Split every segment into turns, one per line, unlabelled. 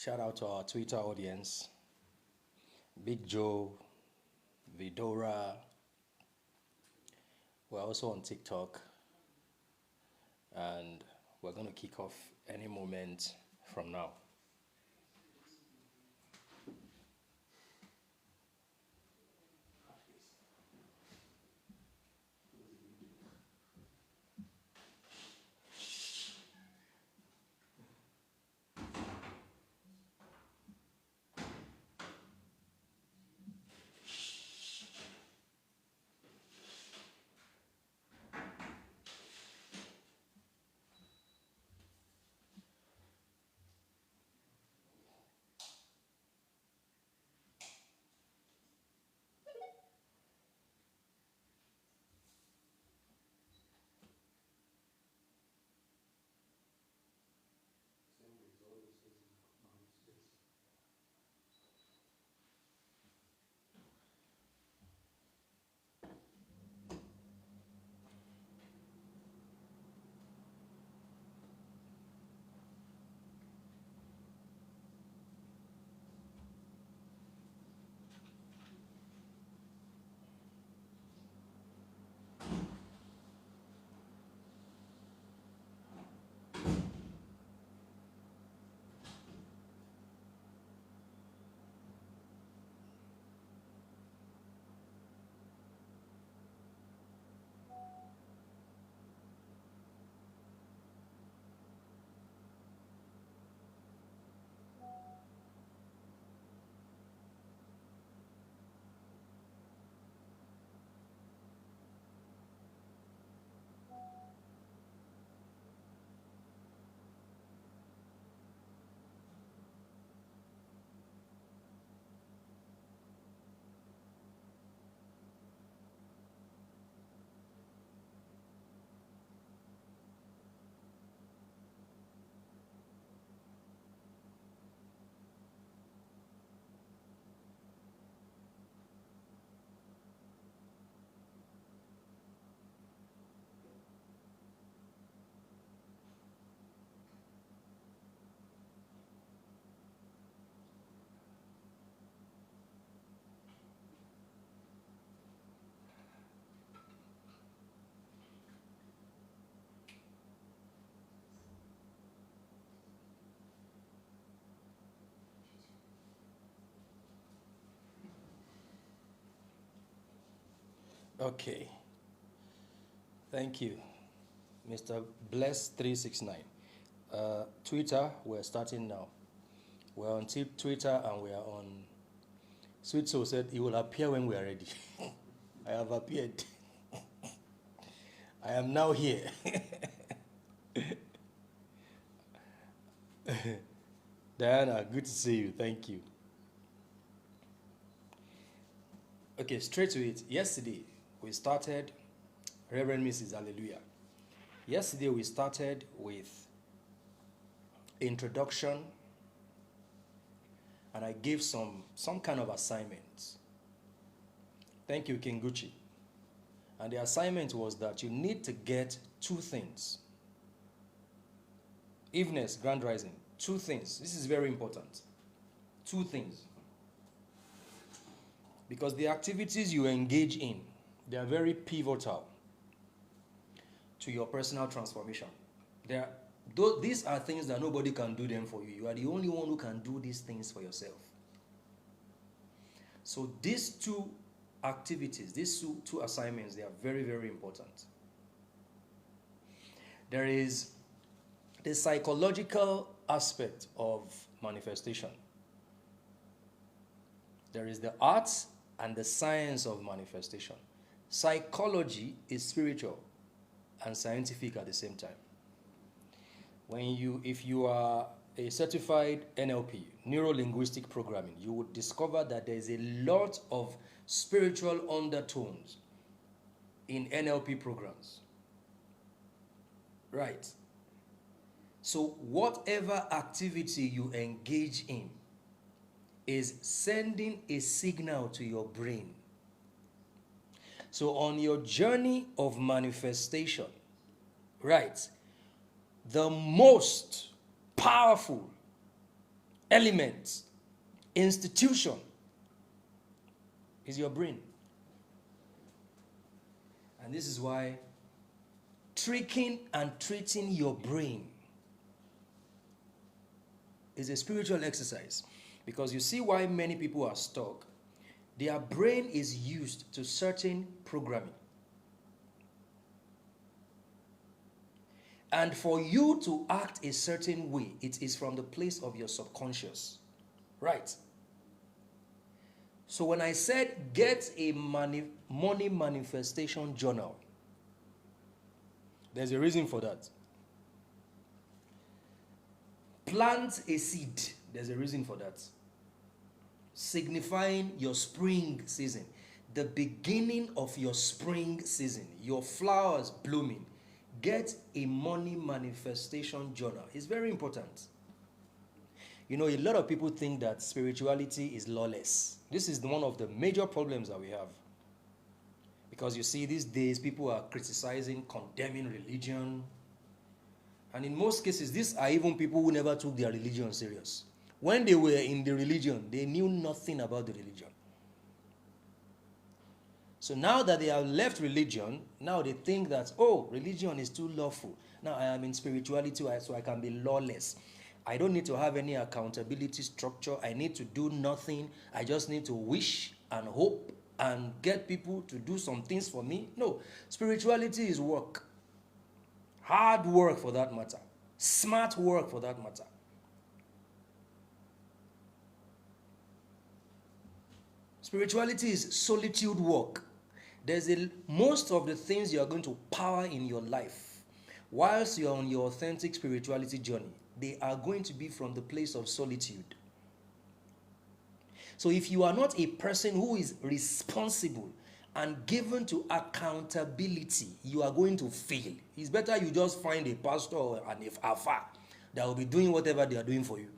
Shout out to our Twitter audience, Big Joe, Vidora. We're also on TikTok, and we're going to kick off any moment from now. Okay, thank you, Mr. Bless369. Twitter, we're starting now. We're on Twitter and we are on. Sweet Soul said he will appear when we are ready. I have appeared. I am now here. Diana, good to see you. Thank you. Okay, straight to it. Yesterday, we started Reverend Mrs. Hallelujah. Yesterday, we started with introduction, and I gave some kind of assignments. Thank you, King Gucci. And the assignment was that you need to get two things. Eveness, Grand Rising, two things. This is very important. Two things. Because the activities you engage in, they are very pivotal to your personal transformation. These are things that nobody can do them for you. You are the only one who can do these things for yourself. So these two activities, these two assignments, they are very, very important. There is the psychological aspect of manifestation. There is the arts and the science of manifestation. Psychology is spiritual and scientific at the same time. If you are a certified NLP, neuro-linguistic programming, you would discover that there is a lot of spiritual undertones in NLP programs. Right. So whatever activity you engage in is sending a signal to your brain. So on your journey of manifestation, right, the most powerful element, institution is your brain. And this is why tricking and treating your brain is a spiritual exercise. Because you see why many people are stuck. Their brain is used to certain programming. And for you to act a certain way, it is from the place of your subconscious. Right? So when I said get a money manifestation journal, there's a reason for that. Plant a seed, there's a reason for that. Signifying your spring season, the beginning of your spring season, your flowers blooming. Get a money manifestation journal. It's very important. You know, a lot of people think that spirituality is lawless. This is one of the major problems that we have. Because you see, these days, people are criticizing, condemning religion. And in most cases, these are even people who never took their religion serious. When they were in the religion, they knew nothing about the religion. So now that they have left religion, now they think that, oh, religion is too lawful. Now I am in spirituality, so I can be lawless. I don't need to have any accountability structure. I need to do nothing. I just need to wish and hope and get people to do some things for me. No, spirituality is work. Hard work for that matter. Smart work for that matter. Spirituality is solitude work. Most of the things you are going to power in your life, whilst you are on your authentic spirituality journey, they are going to be from the place of solitude. So if you are not a person who is responsible and given to accountability, you are going to fail. It's better you just find a pastor or an alpha that will be doing whatever they are doing for you.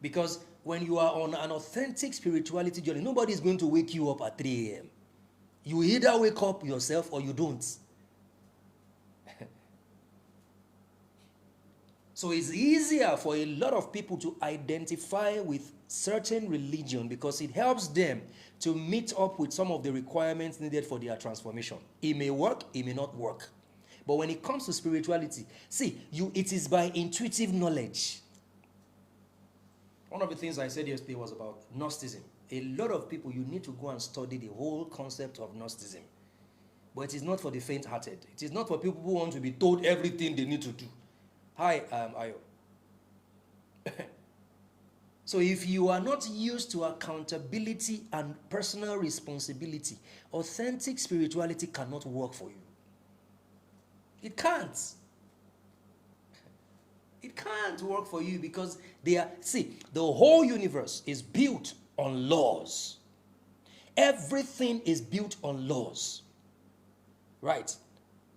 Because when you are on an authentic spirituality journey, nobody is going to wake you up at 3 a.m. You either wake up yourself or you don't. So it's easier for a lot of people to identify with certain religion because it helps them to meet up with some of the requirements needed for their transformation. It may work, it may not work. But when it comes to spirituality, see, it is by intuitive knowledge. One of the things I said yesterday was about Gnosticism. A lot of people, you need to go and study the whole concept of Gnosticism. But it is not for the faint-hearted. It is not for people who want to be told everything they need to do. Hi, I am Ayo. So if you are not used to accountability and personal responsibility, authentic spirituality cannot work for you. It can't. It can't work for you because the whole universe is built on laws. Everything is built on laws. Right?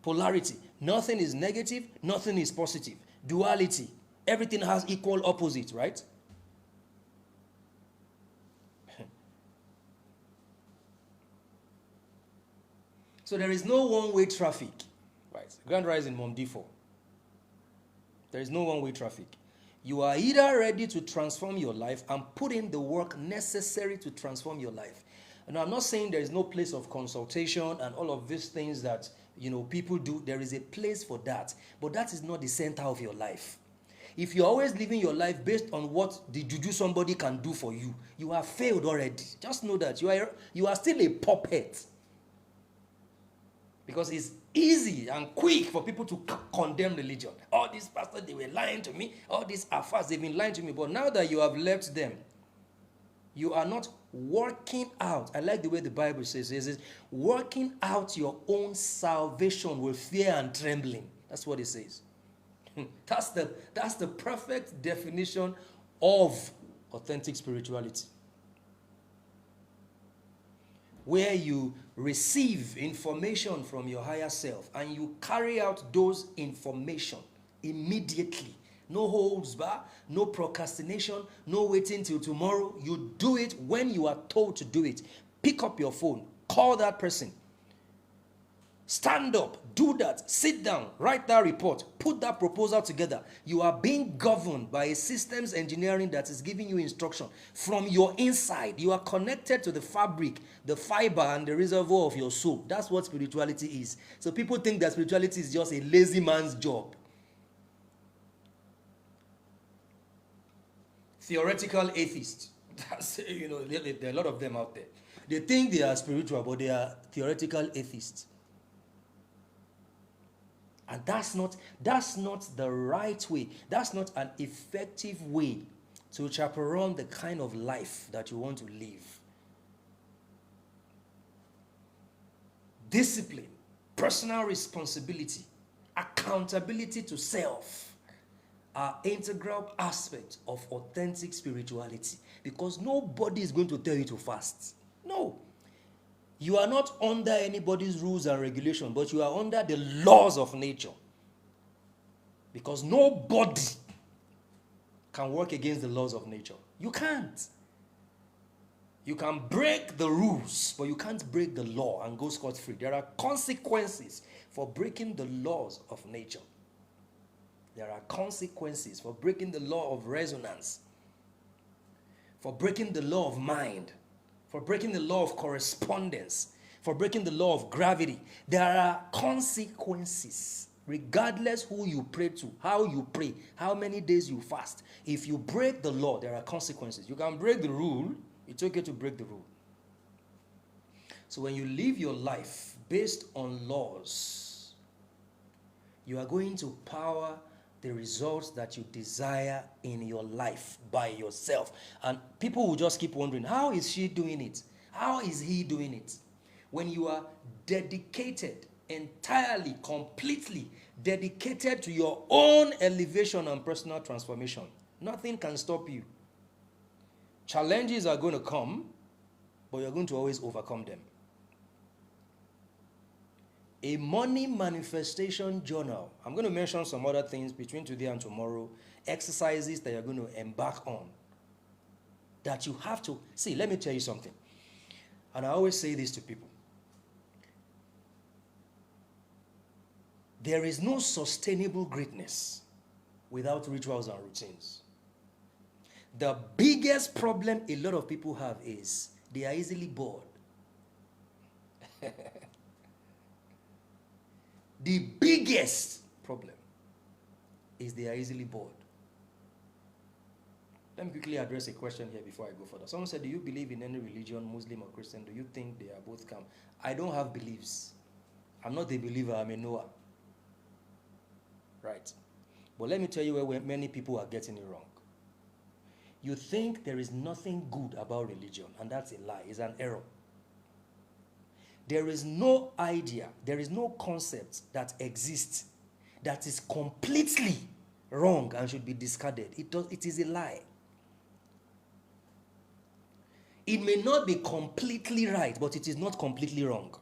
Polarity. Nothing is negative, nothing is positive. Duality. Everything has equal opposites, right? So there is no one-way traffic. Right? Grand Rising Mom D4. There is no one-way traffic. You are either ready to transform your life and put in the work necessary to transform your life. And I'm not saying there is no place of consultation and all of these things that people do. There is a place for that. But that is not the center of your life. If you're always living your life based on what the juju somebody can do for you, you have failed already. Just know that you are still a puppet. Because it's easy and quick for people to condemn religion. All these pastors, they were lying to me. All these affairs, they've been lying to me. But now that you have left them, you are not working out. I like the way the Bible says it says, working out your own salvation with fear and trembling. That's what it says. That's the perfect definition of authentic spirituality. Where you receive information from your higher self and you carry out those information immediately. No holds bar, no procrastination, no waiting till tomorrow. You do it when you are told to do it. Pick up your phone, call that person. Stand up, do that, sit down, write that report, put that proposal together. You are being governed by a systems engineering that is giving you instruction from your inside. You are connected to the fabric, the fiber, and the reservoir of your soul. That's what spirituality is. So people think that spirituality is just a lazy man's job. Theoretical atheists. That's, there are a lot of them out there. They think they are spiritual, but they are theoretical atheists. And that's not the right way. That's not an effective way to chaperone the kind of life that you want to live. Discipline, personal responsibility, accountability to self are integral aspects of authentic spirituality, because nobody is going to tell you to fast. No. You are not under anybody's rules and regulations, but you are under the laws of nature. Because nobody can work against the laws of nature. You can't. You can break the rules, but you can't break the law and go scot-free. There are consequences for breaking the laws of nature. There are consequences for breaking the law of resonance, for breaking the law of mind, for breaking the law of correspondence, for breaking the law of gravity. There are consequences, regardless who you pray to, how you pray, how many days you fast. If you break the law, there are consequences. You can break the rule. It's okay to break the rule. So when you live your life based on laws, you are going to power the results that you desire in your life by yourself. And people will just keep wondering, how is she doing it? How is he doing it? When you are dedicated, entirely, completely dedicated to your own elevation and personal transformation, nothing can stop you. Challenges are going to come, but you're going to always overcome them. A money manifestation journal. I'm going to mention some other things between today and tomorrow, exercises that you're going to embark on, that you have to see. Let me tell you something, and I always say this to people. There is no sustainable greatness without rituals and routines. The biggest problem a lot of people have is they are easily bored. The biggest problem is they are easily bored. Let me quickly address a question here before I go further. Someone said, do you believe in any religion, Muslim or Christian? Do you think they are both calm? I don't have beliefs. I'm not a believer, I'm a knower. Right. But let me tell you where many people are getting it wrong. You think there is nothing good about religion, and that's a lie. It's an error. There is no idea, there is no concept that exists that is completely wrong and should be discarded. It is a lie. It may not be completely right, but it is not completely wrong.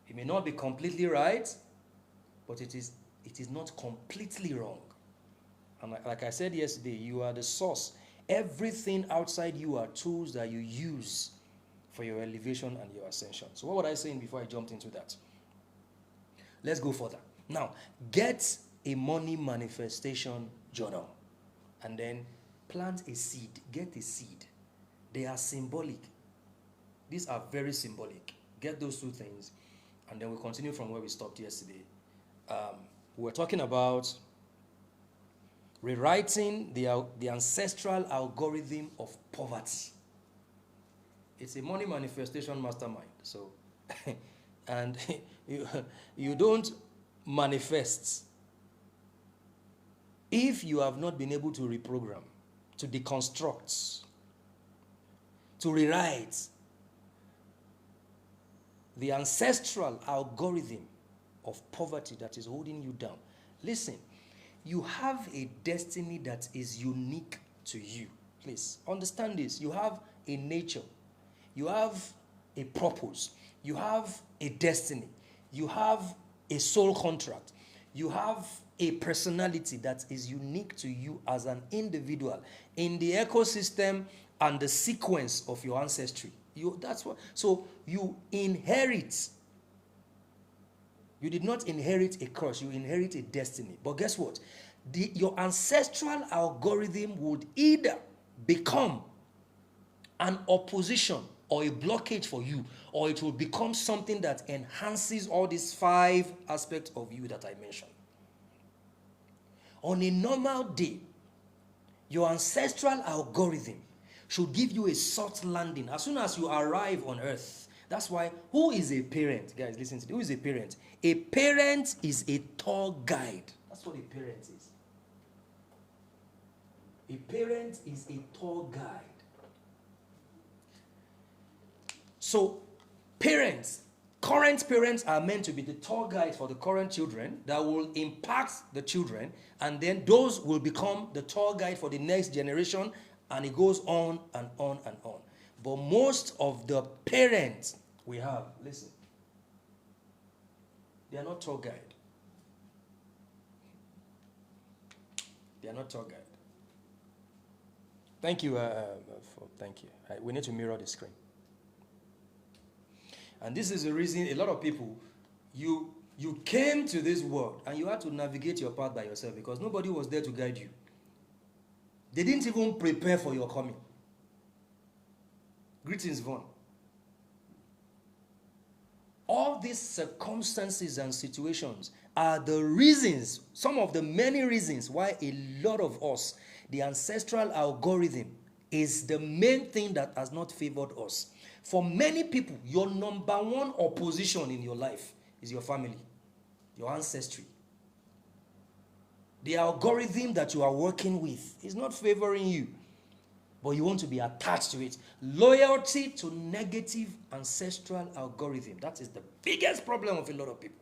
It may not be completely right, but it is not completely wrong. And like I said yesterday, you are the source. Everything outside you are tools that you use for your elevation and your ascension. So what was I saying before I jumped into that? Let's go further. Now, get a money manifestation journal and then plant a seed. Get a seed. They are symbolic. These are very symbolic. Get those two things, and then we'll continue from where we stopped yesterday. We were talking about rewriting the ancestral algorithm of poverty. It's a money manifestation mastermind. So, and you don't manifest if you have not been able to reprogram, to deconstruct, to rewrite the ancestral algorithm of poverty that is holding you down. Listen, you have a destiny that is unique to you. Please understand this. You have a nature. You have a purpose. You have a destiny. You have a soul contract. You have a personality that is unique to you as an individual in the ecosystem and the sequence of your ancestry. That's what. So you inherit. You did not inherit a curse, you inherit a destiny. But guess what? Your ancestral algorithm would either become an opposition or a blockage for you, or it will become something that enhances all these 5 aspects of you that I mentioned. On a normal day, your ancestral algorithm should give you a soft landing as soon as you arrive on earth. That's why, who is a parent? Guys, listen to me. Who is a parent? A parent is a tour guide. That's what a parent is. A parent is a tour guide. So, parents, current parents are meant to be the tour guide for the current children that will impact the children, and then those will become the tour guide for the next generation, and it goes on and on and on. But most of the parents we have, listen, they are not tour guide. They are not tour guide. Thank you. Thank you. We need to mirror the screen. And this is the reason a lot of people, you came to this world and you had to navigate your path by yourself because nobody was there to guide you. They didn't even prepare for your coming. Greetings, Vaughn. All these circumstances and situations are the reasons, some of the many reasons why a lot of us, the ancestral algorithm is the main thing that has not favored us. For many people, your number one opposition in your life is your family, your ancestry. The algorithm that you are working with is not favoring you, but you want to be attached to it. Loyalty to negative ancestral algorithm. That is the biggest problem of a lot of people.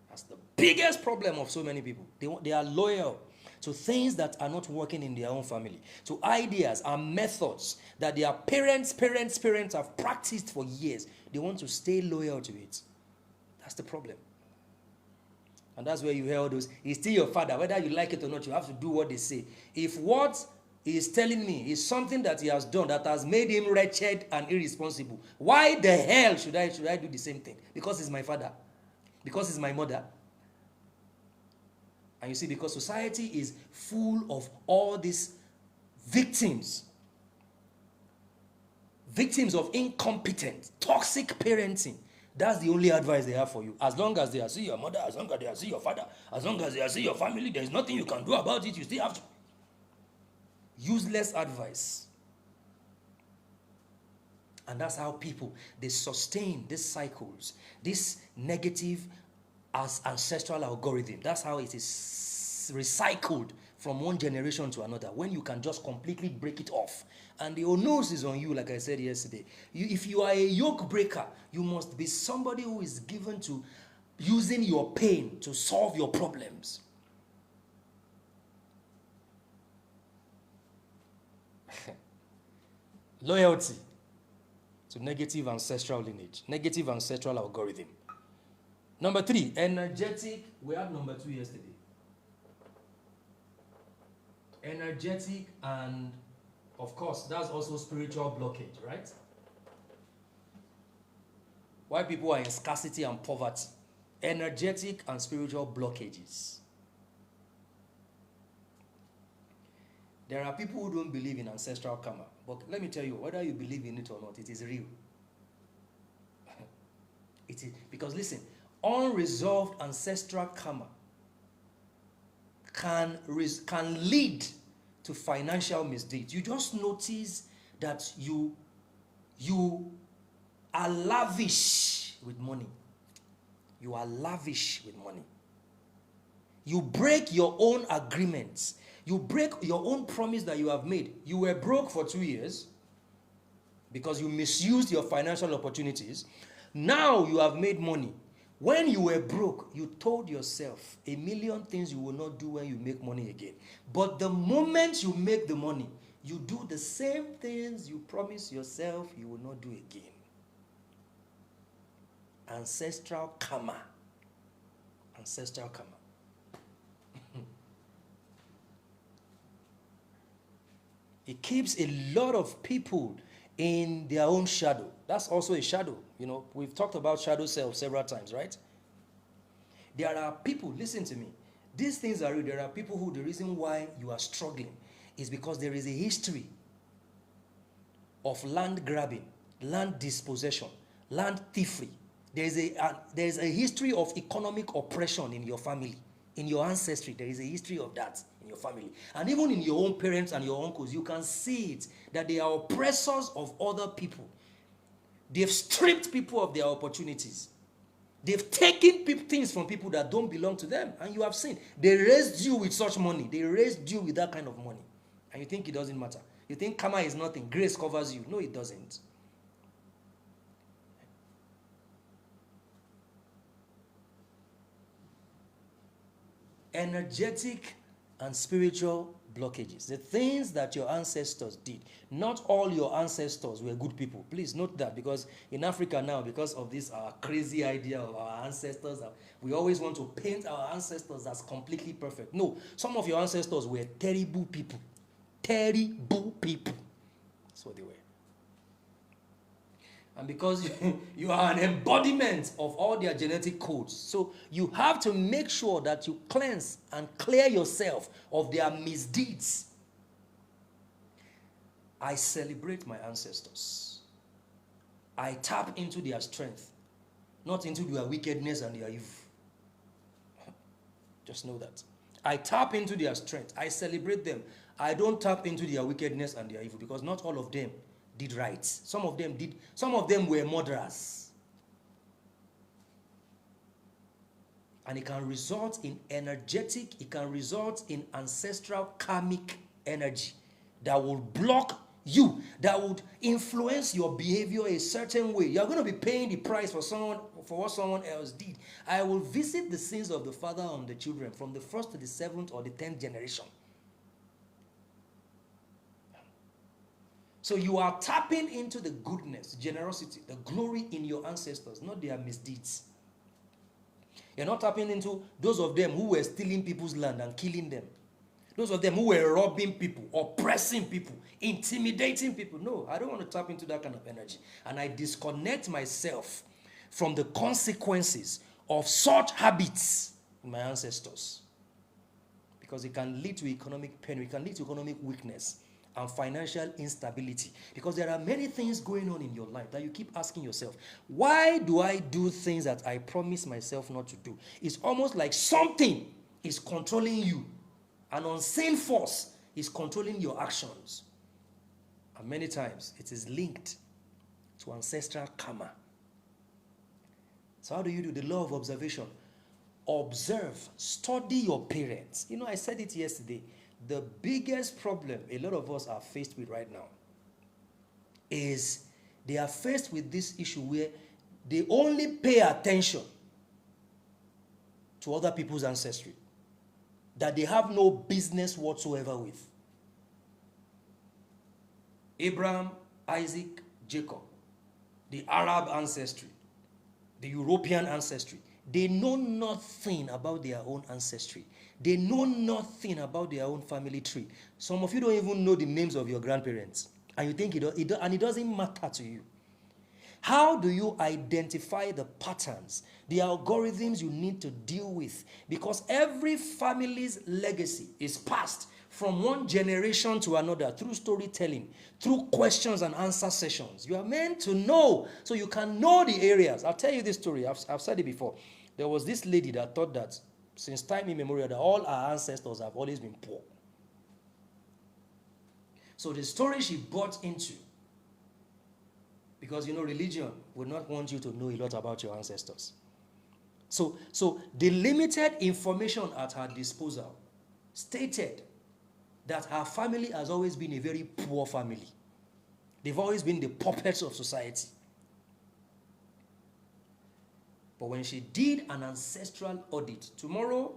That's the biggest problem of so many people. They are loyal to things that are not working in their own family, to ideas and methods that their parents have practiced for years. They want to stay loyal to it. That's the problem. And that's where you hear all those, he's still your father. Whether you like it or not, you have to do what they say. If what he is telling me is something that he has done that has made him wretched and irresponsible, why the hell should I do the same thing? Because he's my father. Because he's my mother. And you see, because society is full of all these victims of incompetent, toxic parenting. That's the only advice they have for you. As long as they are see your mother, as long as they are see your father, as long as they are see your family, there's nothing you can do about it. You still have to. Useless advice. And that's how people, they sustain these cycles, this negative as ancestral algorithm. That's how it is recycled from one generation to another, when you can just completely break it off. And the onus is on you, like I said yesterday. If you are a yoke breaker, you must be somebody who is given to using your pain to solve your problems. Loyalty to negative ancestral lineage, negative ancestral algorithm. Number 3, energetic. We had number 2 yesterday. Energetic, and of course, that's also spiritual blockage, right? Why people are in scarcity and poverty. Energetic and spiritual blockages. There are people who don't believe in ancestral karma. But let me tell you, whether you believe in it or not, it is real. It is, because listen, unresolved ancestral karma can lead to financial misdeeds. You just notice that you are lavish with money. You are lavish with money. You break your own agreements. You break your own promise that you have made. You were broke for 2 years because you misused your financial opportunities. Now you have made money. When you were broke, you told yourself a million things you will not do when you make money again. But the moment you make the money, you do the same things you promised yourself you will not do again. Ancestral karma. Ancestral karma. It keeps a lot of people in their own shadow. That's also a shadow. You know, we've talked about shadow self several times, right? There are people, listen to me. These things are real. There are people who the reason why you are struggling is because there is a history of land grabbing, land dispossession, land thievery. There is a history of economic oppression in your family, in your ancestry. There is a history of that in your family. And even in your own parents and your uncles, you can see it, that they are oppressors of other people. They've stripped people of their opportunities. They've taken things from people that don't belong to them. And you have seen, they raised you with such money. They raised you with that kind of money. And you think it doesn't matter. You think karma is nothing. Grace covers you. No, it doesn't. Energetic and spiritual blockages. The things that your ancestors did. Not all your ancestors were good people. Please note that, because in Africa now, because of this crazy idea of our ancestors, we always want to paint our ancestors as completely perfect. No, some of your ancestors were terrible people. Terrible people. That's what they were. And because you are an embodiment of all their genetic codes, so you have to make sure that you cleanse and clear yourself of their misdeeds. I celebrate my ancestors. I tap into their strength, not into their wickedness and their evil. Just know that. I tap into their strength. I celebrate them. I don't tap into their wickedness and their evil, because not all of them did right. Some of them were murderers. And it can result in it can result in ancestral karmic energy that will block you, that would influence your behavior a certain way. You're going to be paying the price for what someone else did. I will visit the sins of the father on the children from the 1st to the 7th or the 10th generation. So you are tapping into the goodness, generosity, the glory in your ancestors, not their misdeeds. You're not tapping into those of them who were stealing people's land and killing them. Those of them who were robbing people, oppressing people, intimidating people. No, I don't want to tap into that kind of energy. And I disconnect myself from the consequences of such habits in my ancestors. Because it can lead to economic pain, it can lead to economic weakness and financial instability. Because there are many things going on in your life that you keep asking yourself, why do I do things that I promise myself not to do? It's almost like something is controlling you. An unseen force is controlling your actions. And many times it is linked to ancestral karma. So how do you do? The law of observation. Observe, study your parents. You know, I said it yesterday. The biggest problem a lot of us are faced with right now is they are faced with this issue where they only pay attention to other people's ancestry that they have no business whatsoever with. Abraham, Isaac, Jacob, the Arab ancestry, the European ancestry, they know nothing about their own ancestry. They know nothing about their own family tree. Some of you don't even know the names of your grandparents. And you think it doesn't matter to you. How do you identify the patterns, the algorithms you need to deal with? Because every family's legacy is passed from one generation to another through storytelling, through questions and answer sessions. You are meant to know, so you can know the areas. I'll tell you this story. I've said it before. There was this lady that thought that since time immemorial that all our ancestors have always been poor. So the story she bought into, because, you know, religion would not want you to know a lot about your ancestors. So the limited information at her disposal stated that her family has always been a very poor family. They've always been the puppets of society. But when she did an ancestral audit, tomorrow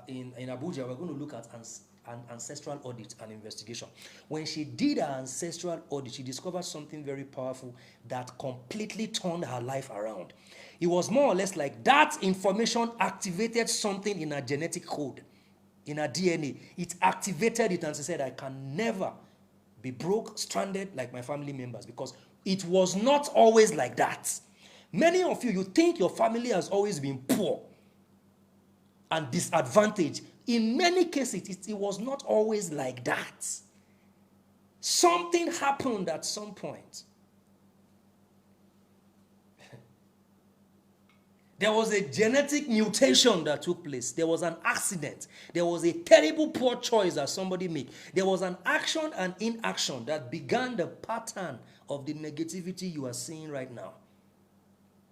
in Abuja, we're going to look at an ancestral audit and investigation. When she did her ancestral audit, she discovered something very powerful that completely turned her life around. It was more or less like that information activated something in her genetic code in her DNA. It activated it, and she said, I can never be broke, stranded like my family members, because it was not always like that. Many of you think your family has always been poor and disadvantaged. In many cases, it was not always like that. Something happened at some point. There was a genetic mutation that took place. There was an accident. There was a terrible poor choice that somebody made. There was an action and inaction that began the pattern of the negativity you are seeing right now.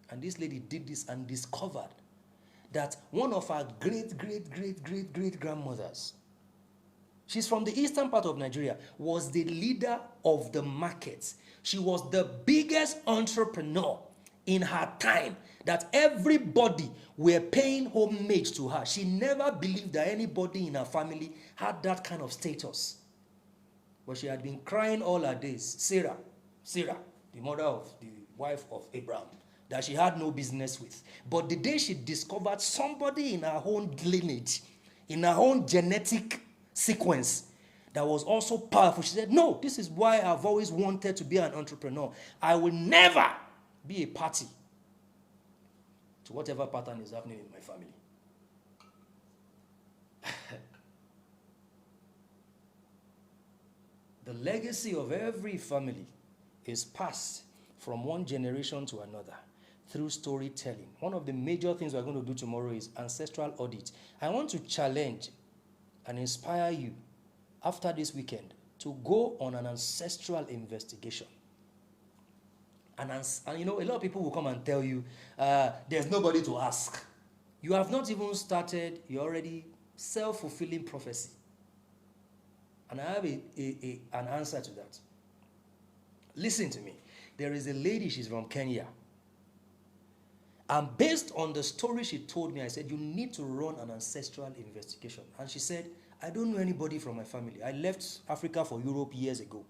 And this lady did this and discovered that one of our great grandmothers, she's from the eastern part of Nigeria, was the leader of the markets. She was the biggest entrepreneur in her time, that everybody were paying homage to her. She never believed that anybody in her family had that kind of status. But she had been crying all her days. Sarah, the mother of the wife of Abraham, that she had no business with. But the day she discovered somebody in her own lineage, in her own genetic sequence, that was also powerful, she said, no, this is why I've always wanted to be an entrepreneur. I will never be a party to whatever pattern is happening in my family. The legacy of every family is passed from one generation to another through storytelling. One of the major things we're going to do tomorrow is ancestral audit. I want to challenge and inspire you after this weekend to go on an ancestral investigation. And you know, a lot of people will come and tell you, there's nobody to ask. You have not even started, you're already self-fulfilling prophecy. And I have an answer to that. Listen to me. There is a lady, she's from Kenya. And based on the story she told me, I said, you need to run an ancestral investigation. And she said, I don't know anybody from my family. I left Africa for Europe years ago.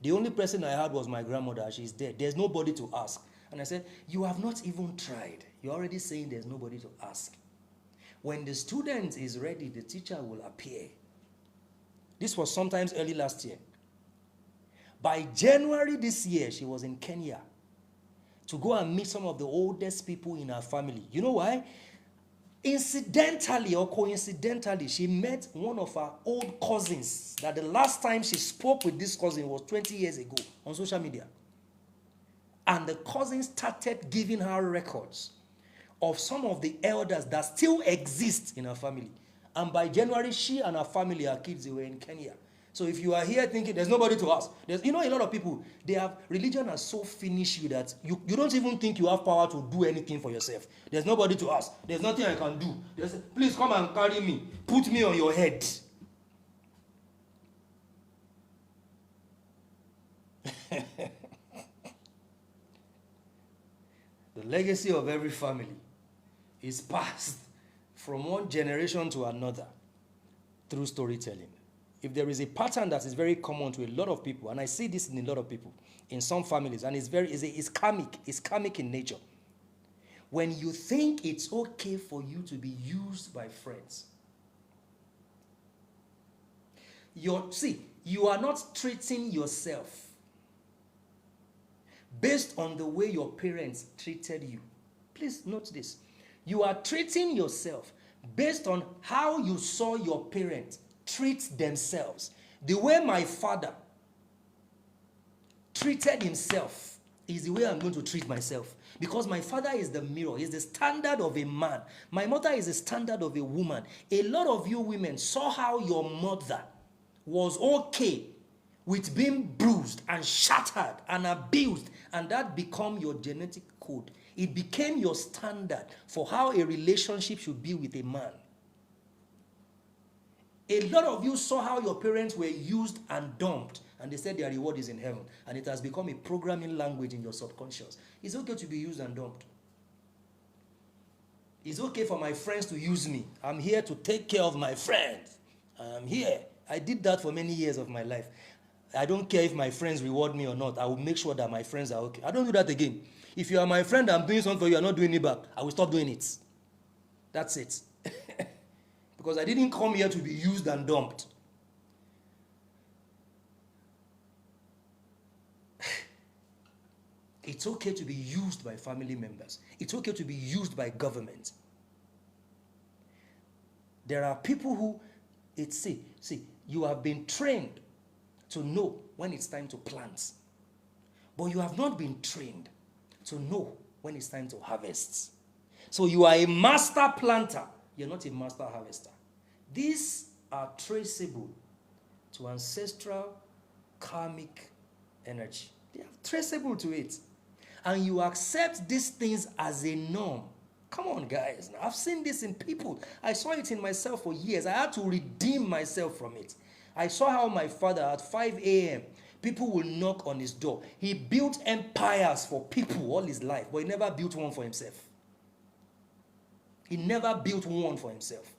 The only person I had was my grandmother. She's dead. There's nobody to ask. And I said, you have not even tried. You're already saying there's nobody to ask. When the student is ready, the teacher will appear. This was sometimes early last year. By January this year, she was in Kenya to go and meet some of the oldest people in her family. You know why? Incidentally or coincidentally, she met one of her old cousins that the last time she spoke with this cousin was 20 years ago on social media. And the cousin started giving her records of some of the elders that still exist in her family. And by January, she and her family, her kids, they were in Kenya. So if you are here thinking there's nobody to ask, you know, a lot of people, religion has so finished you that you don't even think you have power to do anything for yourself. There's nobody to ask. There's nothing I can do. Please come and carry me. Put me on your head. The legacy of every family is passed from one generation to another through storytelling. If there is a pattern that is very common to a lot of people, and I see this in a lot of people, in some families, and it's karmic in nature. When you think it's okay for you to be used by friends, you are not treating yourself based on the way your parents treated you. Please note this. You are treating yourself based on how you saw your parents treat themselves. The way my father treated himself is the way I'm going to treat myself. Because my father is the mirror, is the standard of a man. My mother is the standard of a woman. A lot of you women saw how your mother was okay with being bruised and shattered and abused, and that became your genetic code. It became your standard for how a relationship should be with a man. A lot of you saw how your parents were used and dumped, and they said their reward is in heaven, and it has become a programming language in your subconscious. It's okay to be used and dumped. It's okay for my friends to use me. I'm here to take care of my friends. I'm here. I did that for many years of my life. I don't care if my friends reward me or not. I will make sure that my friends are okay. I don't do that again. If you are my friend, I'm doing something for you, you're not doing it back, I will stop doing it. That's it. Because I didn't come here to be used and dumped. It's okay to be used by family members. It's okay to be used by government. There are people who, you have been trained to know when it's time to plant. But you have not been trained to know when it's time to harvest. So you are a master planter. You're not a master harvester. These are traceable to ancestral karmic energy. They are traceable to it. And you accept these things as a norm. Come on, guys. I've seen this in people. I saw it in myself for years. I had to redeem myself from it. I saw how my father at 5 a.m., people will knock on his door. He built empires for people all his life, but he never built one for himself. He never built one for himself.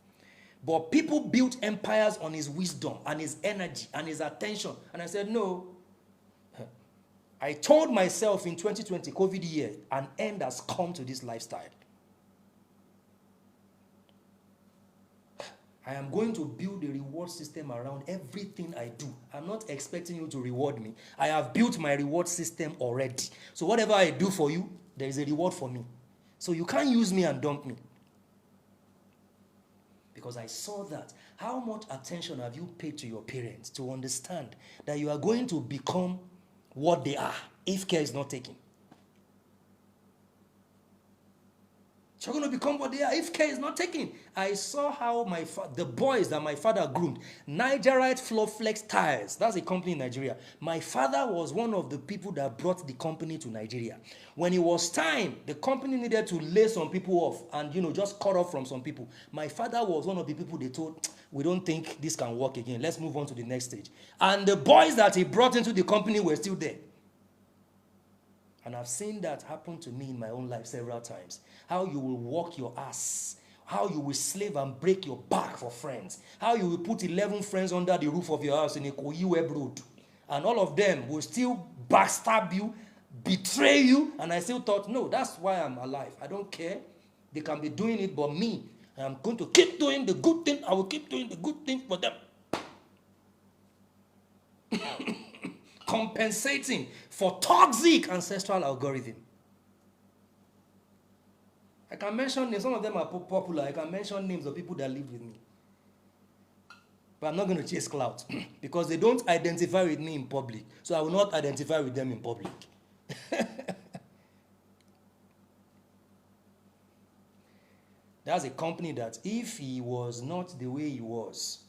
But people built empires on his wisdom and his energy and his attention. And I said, no. I told myself in 2020, COVID year, an end has come to this lifestyle. I am going to build a reward system around everything I do. I'm not expecting you to reward me. I have built my reward system already. So whatever I do for you, there is a reward for me. So you can't use me and dump me. Because I saw that. How much attention have you paid to your parents to understand that you are going to become what they are if care is not taken? You're going to become what they are if care is not taken. I saw how the boys that my father groomed, Nigerite Flowflex Tires, that's a company in Nigeria. My father was one of the people that brought the company to Nigeria. When it was time, the company needed to lay some people off and, just cut off from some people. My father was one of the people they told, we don't think this can work again. Let's move on to the next stage. And the boys that he brought into the company were still there. And I've seen that happen to me in my own life several times. How you will walk your ass. How you will slave and break your back for friends. How you will put 11 friends under the roof of your house in a Koyi Web Road. And all of them will still backstab you, betray you. And I still thought, no, that's why I'm alive. I don't care. They can be doing it, but me, I'm going to keep doing the good thing. I will keep doing the good thing for them. Compensating for toxic ancestral algorithm. I can mention names. Some of them are popular. I can mention names of people that lived with me. But I'm not going to chase clout because they don't identify with me in public. So I will not identify with them in public. That's a company that if he was not the way he was,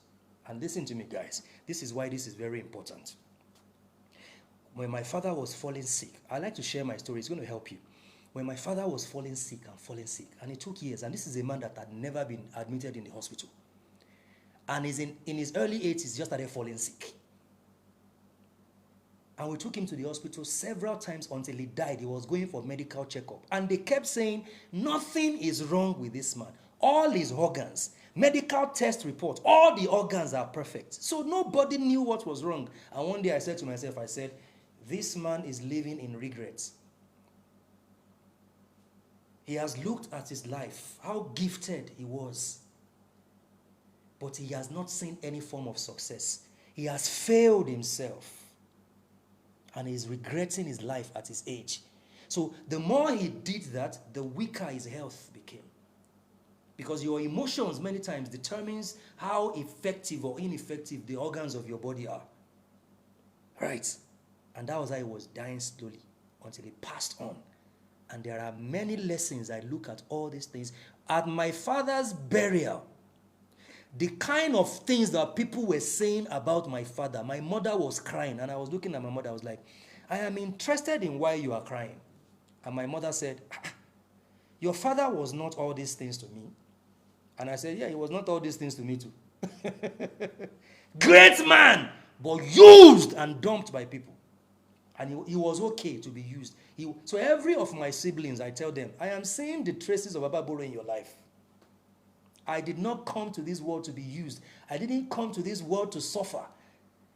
and listen to me, guys, this is why this is very important. When my father was falling sick, I like to share my story. It's going to help you. When my father was falling sick, and it took years, and this is a man that had never been admitted in the hospital. And is in his early 80s, just started falling sick. And we took him to the hospital several times until he died. He was going for medical checkup. And they kept saying, nothing is wrong with this man. All his organs, medical test report, all the organs are perfect. So nobody knew what was wrong. And one day I said to myself, this man is living in regrets. He has looked at his life, how gifted he was. But he has not seen any form of success. He has failed himself. And he's regretting his life at his age. So the more he did that, the weaker his health became. Because your emotions many times determines how effective or ineffective the organs of your body are. Right? And that was how he was dying slowly until he passed on. And there are many lessons I look at all these things. At my father's burial, the kind of things that people were saying about my father, my mother was crying. And I was looking at my mother, I was like, I am interested in why you are crying. And my mother said, your father was not all these things to me. And I said, yeah, he was not all these things to me too. Great man, but used and dumped by people. And he was okay to be used. So every of my siblings, I tell them, I am seeing the traces of Ababoro in your life. I did not come to this world to be used. I didn't come to this world to suffer.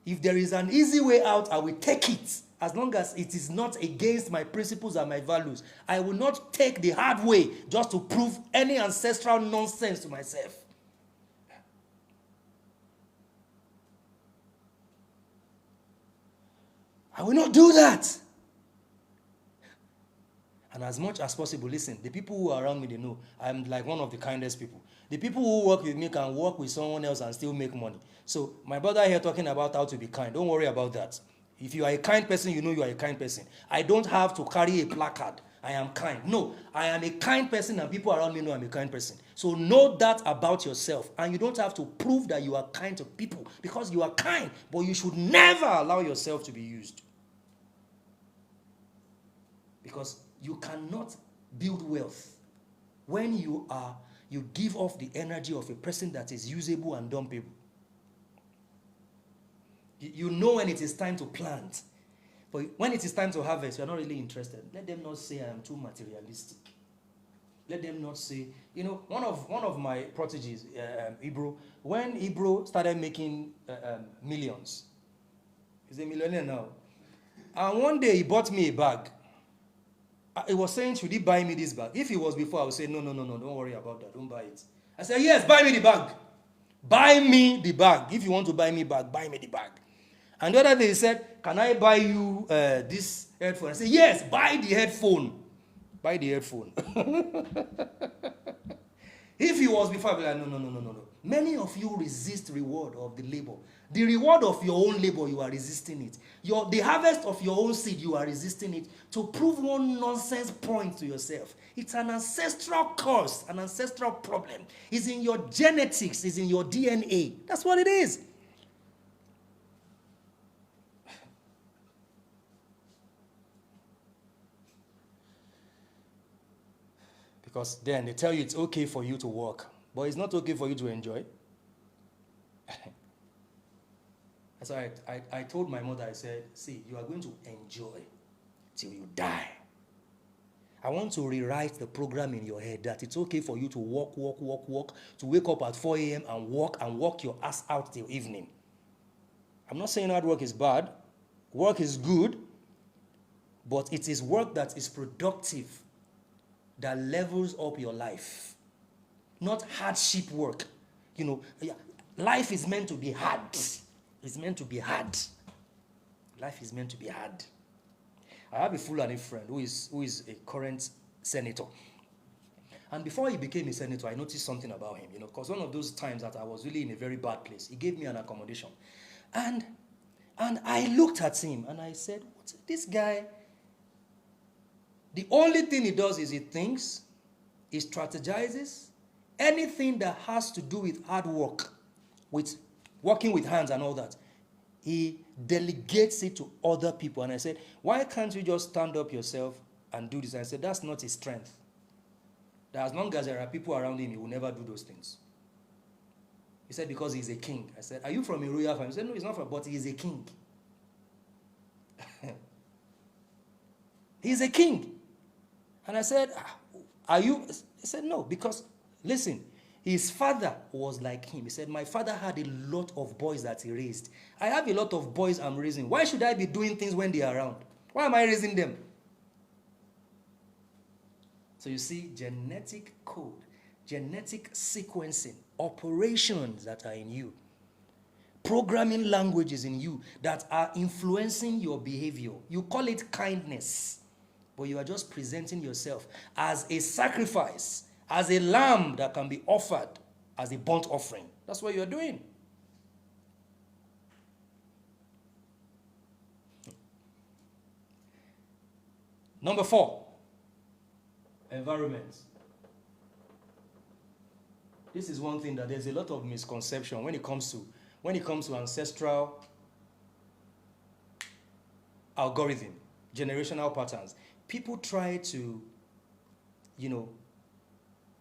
If there is an easy way out, I will take it. As long as it is not against my principles and my values. I will not take the hard way just to prove any ancestral nonsense to myself. I will not do that. And as much as possible, listen, the people who are around me, they know I'm like one of the kindest people. The people who work with me can work with someone else and still make money. So my brother here talking about how to be kind. Don't worry about that. If you are a kind person, you know you are a kind person. I don't have to carry a placard. I am kind. No, I am a kind person and people around me know I'm a kind person. So know that about yourself. And you don't have to prove that you are kind to people because you are kind. But you should never allow yourself to be used. Because you cannot build wealth when you give off the energy of a person that is usable and dumpable. You know when it is time to plant, but when it is time to harvest, you're not really interested. Let them not say I am too materialistic. Let them not say, one of my proteges, Ibro, when Ibro started making millions, he's a millionaire now, and one day he bought me a bag. He was saying, should he buy me this bag? If he was before, I would say, no, don't worry about that. Don't buy it. I said, yes, buy me the bag. Buy me the bag. If you want to buy me bag, buy me the bag. And the other day he said, can I buy you this headphone? I said, yes, buy the headphone. Buy the headphone. If he was before, I'd be like, no. Many of you resist reward of the labor. The reward of your own labor, you are resisting it. The harvest of your own seed, you are resisting it. To prove one nonsense point to yourself. It's an ancestral curse, an ancestral problem. It's in your genetics, it's in your DNA. That's what it is. Because then they tell you it's okay for you to work, but it's not okay for you to enjoy. So I told my mother, I said, see, you are going to enjoy till you die. I want to rewrite the program in your head that it's okay for you to work, to wake up at 4 a.m. and walk your ass out till evening. I'm not saying hard work is bad. Work is good, but it is work that is productive, that levels up your life. Not hardship work. Life is meant to be hard. It's meant to be hard. Life is meant to be hard. I have a Fulani friend who is a current senator. And before he became a senator, I noticed something about him, because one of those times that I was really in a very bad place, he gave me an accommodation. And I looked at him and I said, what's this guy? The only thing he does is he thinks, he strategizes, anything that has to do with hard work, with working with hands and all that, he delegates it to other people. And I said, why can't you just stand up yourself and do this? And I said, that's not his strength. That as long as there are people around him, he will never do those things. He said, because he's a king. I said, are you from a royal family? He said, no, he's not from, but he's a king. He's a king. And I said, are you? He said, no, because, listen, his father was like him. He said, my father had a lot of boys that he raised. I have a lot of boys I'm raising. Why should I be doing things when they are around? Why am I raising them? So you see, genetic code, genetic sequencing, operations that are in you, programming languages in you that are influencing your behavior. You call it kindness, but you are just presenting yourself as a sacrifice, as a lamb that can be offered as a burnt offering. That's what you're doing. Number 4, environment. This is one thing that there's a lot of misconception when it comes to ancestral algorithm, generational patterns. People try to,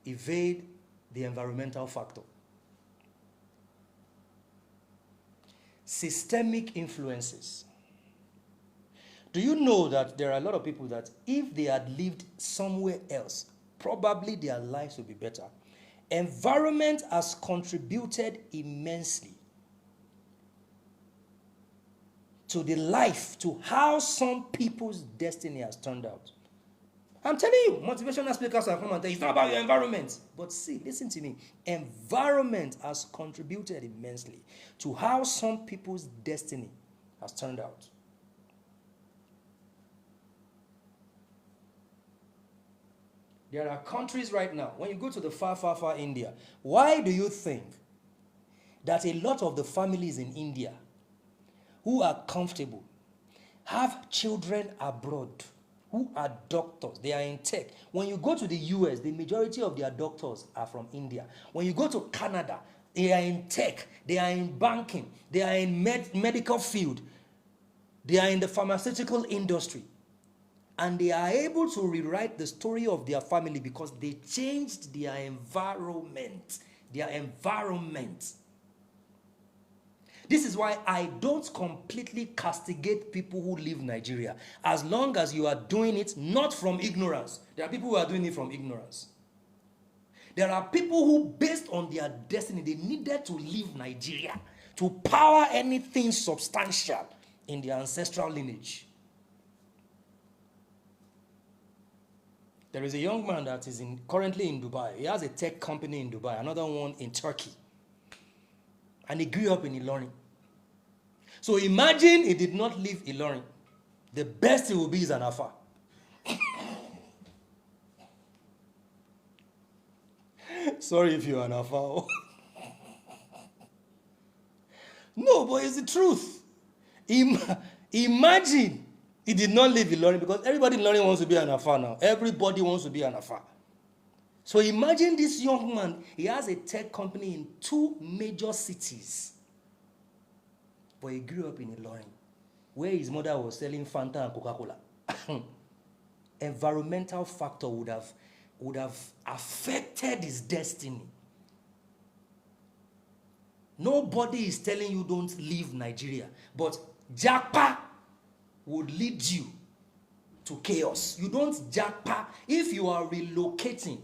evade the environmental factor. Systemic influences. Do you know that there are a lot of people that if they had lived somewhere else, probably their lives would be better? Environment has contributed immensely to the life, to how some people's destiny has turned out. I'm telling you, motivational speakers are come and tell you, it's not about your environment. But see, listen to me. Environment has contributed immensely to how some people's destiny has turned out. There are countries right now, when you go to the far, far, far India, why do you think that a lot of the families in India who are comfortable have children abroad who are doctors? They are in tech. When you go to the US, the majority of their doctors are from India. When you go to Canada, they are in tech, they are in banking, they are in medical field, they are in the pharmaceutical industry. And they are able to rewrite the story of their family because they changed their environment. Their environment. This is why I don't completely castigate people who leave Nigeria, as long as you are doing it not from ignorance. There are people who are doing it from ignorance. There are people who, based on their destiny, they needed to leave Nigeria to power anything substantial in their ancestral lineage. There is a young man that is currently in Dubai. He has a tech company in Dubai, another one in Turkey. And he grew up in Ilorin. So imagine he did not leave Ilorin. The best he will be is an Afa. Sorry if you're an Afa. No, but it's the truth. Imagine he did not leave Ilorin, because everybody in Ilorin wants to be an Afa now. Everybody wants to be an Afa. So imagine this young man, he has a tech company in 2 major cities. But he grew up in Ilorin, where his mother was selling Fanta and Coca-Cola. Environmental factor would have affected his destiny. Nobody is telling you don't leave Nigeria, but Japa would lead you to chaos. You don't japa. If you are relocating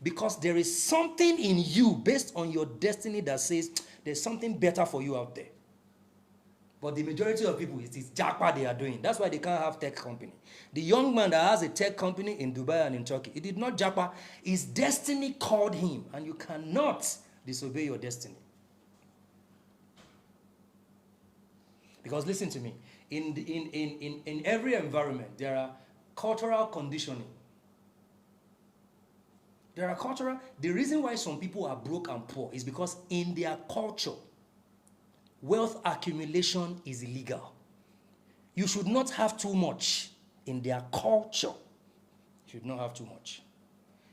because there is something in you based on your destiny that says there's something better for you out there. But the majority of people, it is japa they are doing. That's why they can't have tech company. The young man that has a tech company in Dubai and in Turkey, he did not japa. His destiny called him, and you cannot disobey your destiny. Because listen to me, in every environment, there are cultural conditioning. The reason why some people are broke and poor is because in their culture, wealth accumulation is illegal. You should not have too much in their culture. You should not have too much.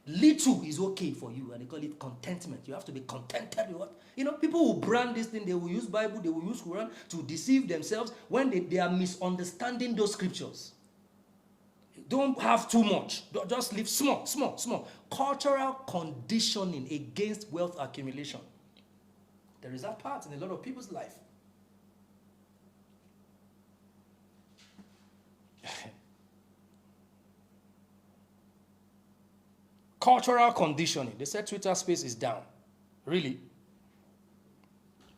Little is okay for you, and they call it contentment. You have to be contented with what? You know, people who brand this thing, they will use Bible, they will use Quran to deceive themselves when they are misunderstanding those scriptures. Don't have too much. Just live small. Cultural conditioning against wealth accumulation. There is that part in a lot of people's life. Cultural conditioning. They said Twitter space is down. Really?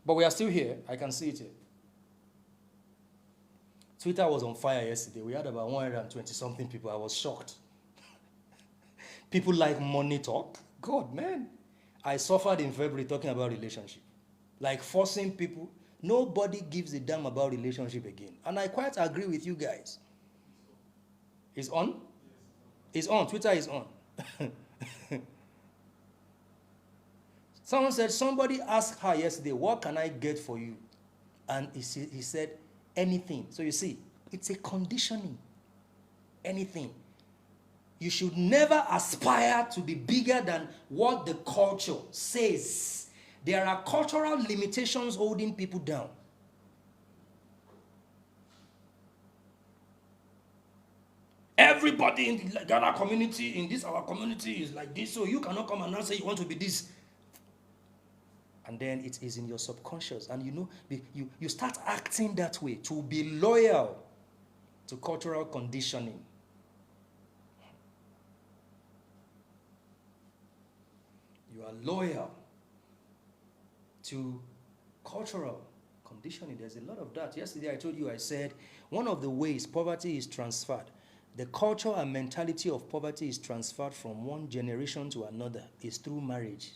But we are still here. I can see it here. Twitter was on fire yesterday. We had about 120-something people. I was shocked. People like money talk. God, man. I suffered in February talking about relationship. Like forcing people. Nobody gives a damn about relationship again. And I quite agree with you guys. It's on? It's on. Twitter is on. Someone said, somebody asked her yesterday, what can I get for you? And he said, anything. So you see, it's a conditioning. Anything. You should never aspire to be bigger than what the culture says. There are cultural limitations holding people down. Everybody in the Ghana community, in this our community is like this, so you cannot come and now say you want to be this. And then it is in your subconscious, and you know, you start acting that way to be loyal to cultural conditioning. You are loyal to cultural conditioning. There's a lot of that. Yesterday I told you, I said, one of the ways poverty is transferred, the culture and mentality of poverty is transferred from one generation to another, is through marriage.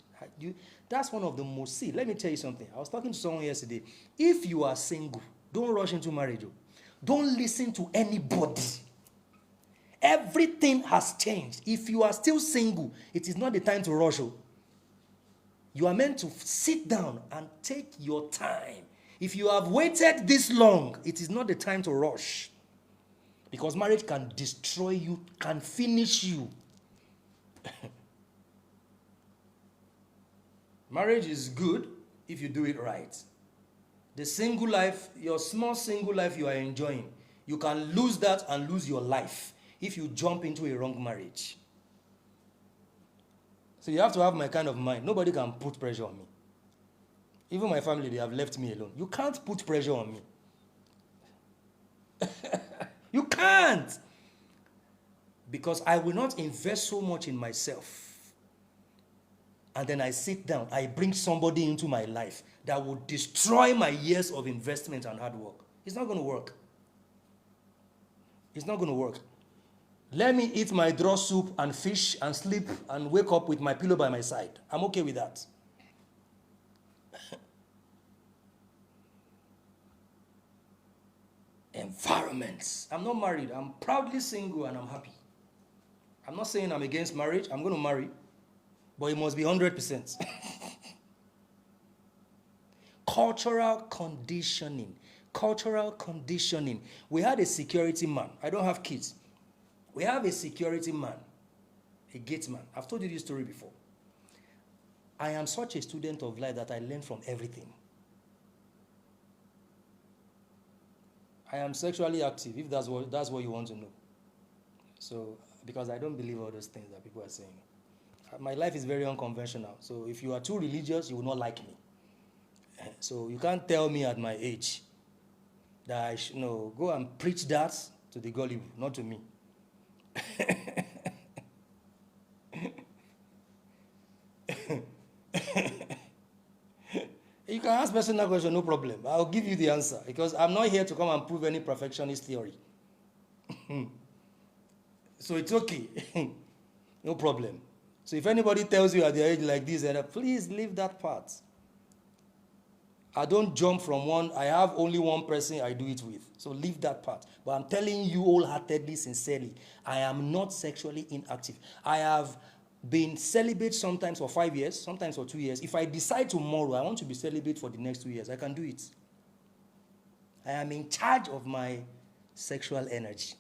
That's one of the most, see, let me tell you something. I was talking to someone yesterday. If you are single, don't rush into marriage. Don't listen to anybody. Everything has changed. If you are still single, it is not the time to rush. You are meant to sit down and take your time. If you have waited this long, it is not the time to rush. Because marriage can destroy you, can finish you. Marriage is good if you do it right. The single life, your small single life you are enjoying, you can lose that and lose your life if you jump into a wrong marriage. So you have to have my kind of mind. Nobody can put pressure on me. Even my family, they have left me alone. You can't put pressure on me. You can't. Because I will not invest so much in myself. And then I sit down, I bring somebody into my life that will destroy my years of investment and hard work. It's not going to work. It's not going to work. Let me eat my draw soup and fish and sleep and wake up with my pillow by my side. I'm okay with that. Environments. I'm not married. I'm proudly single and I'm happy. I'm not saying I'm against marriage. I'm going to marry. But it must be 100%. Cultural conditioning. Cultural conditioning. We had a security man. I don't have kids. We have a security man, a gate man. I've told you this story before. I am such a student of life that I learn from everything. I am sexually active, if that's what you want to know. So, because I don't believe all those things that people are saying. My life is very unconventional. So if you are too religious, you will not like me. So you can't tell me at my age that I should go and preach that to the gullible, not to me. You can ask personal question, no problem. I'll give you the answer because I'm not here to come and prove any perfectionist theory. So it's okay. No problem. So if anybody tells you at the age like this, please leave that part. I don't jump from one. I have only one person I do it with. So leave that part. But I'm telling you wholeheartedly, sincerely, I am not sexually inactive. I have been celibate sometimes for 5 years, sometimes for 2 years. If I decide tomorrow I want to be celibate for the next 2 years, I can do it. I am in charge of my sexual energy.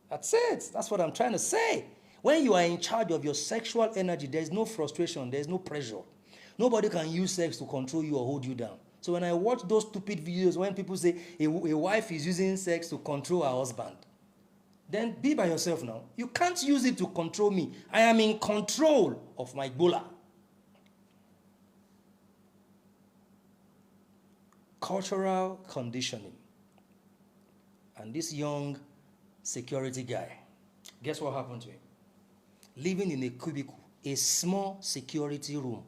That's it. That's what I'm trying to say. When you are in charge of your sexual energy, there's no frustration, there's no pressure. Nobody can use sex to control you or hold you down. So when I watch those stupid videos when people say a wife is using sex to control her husband, then be by yourself now. You can't use it to control me. I am in control of my gbola. Cultural conditioning. And this young security guy, guess what happened to him? Living in a cubicle, a small security room.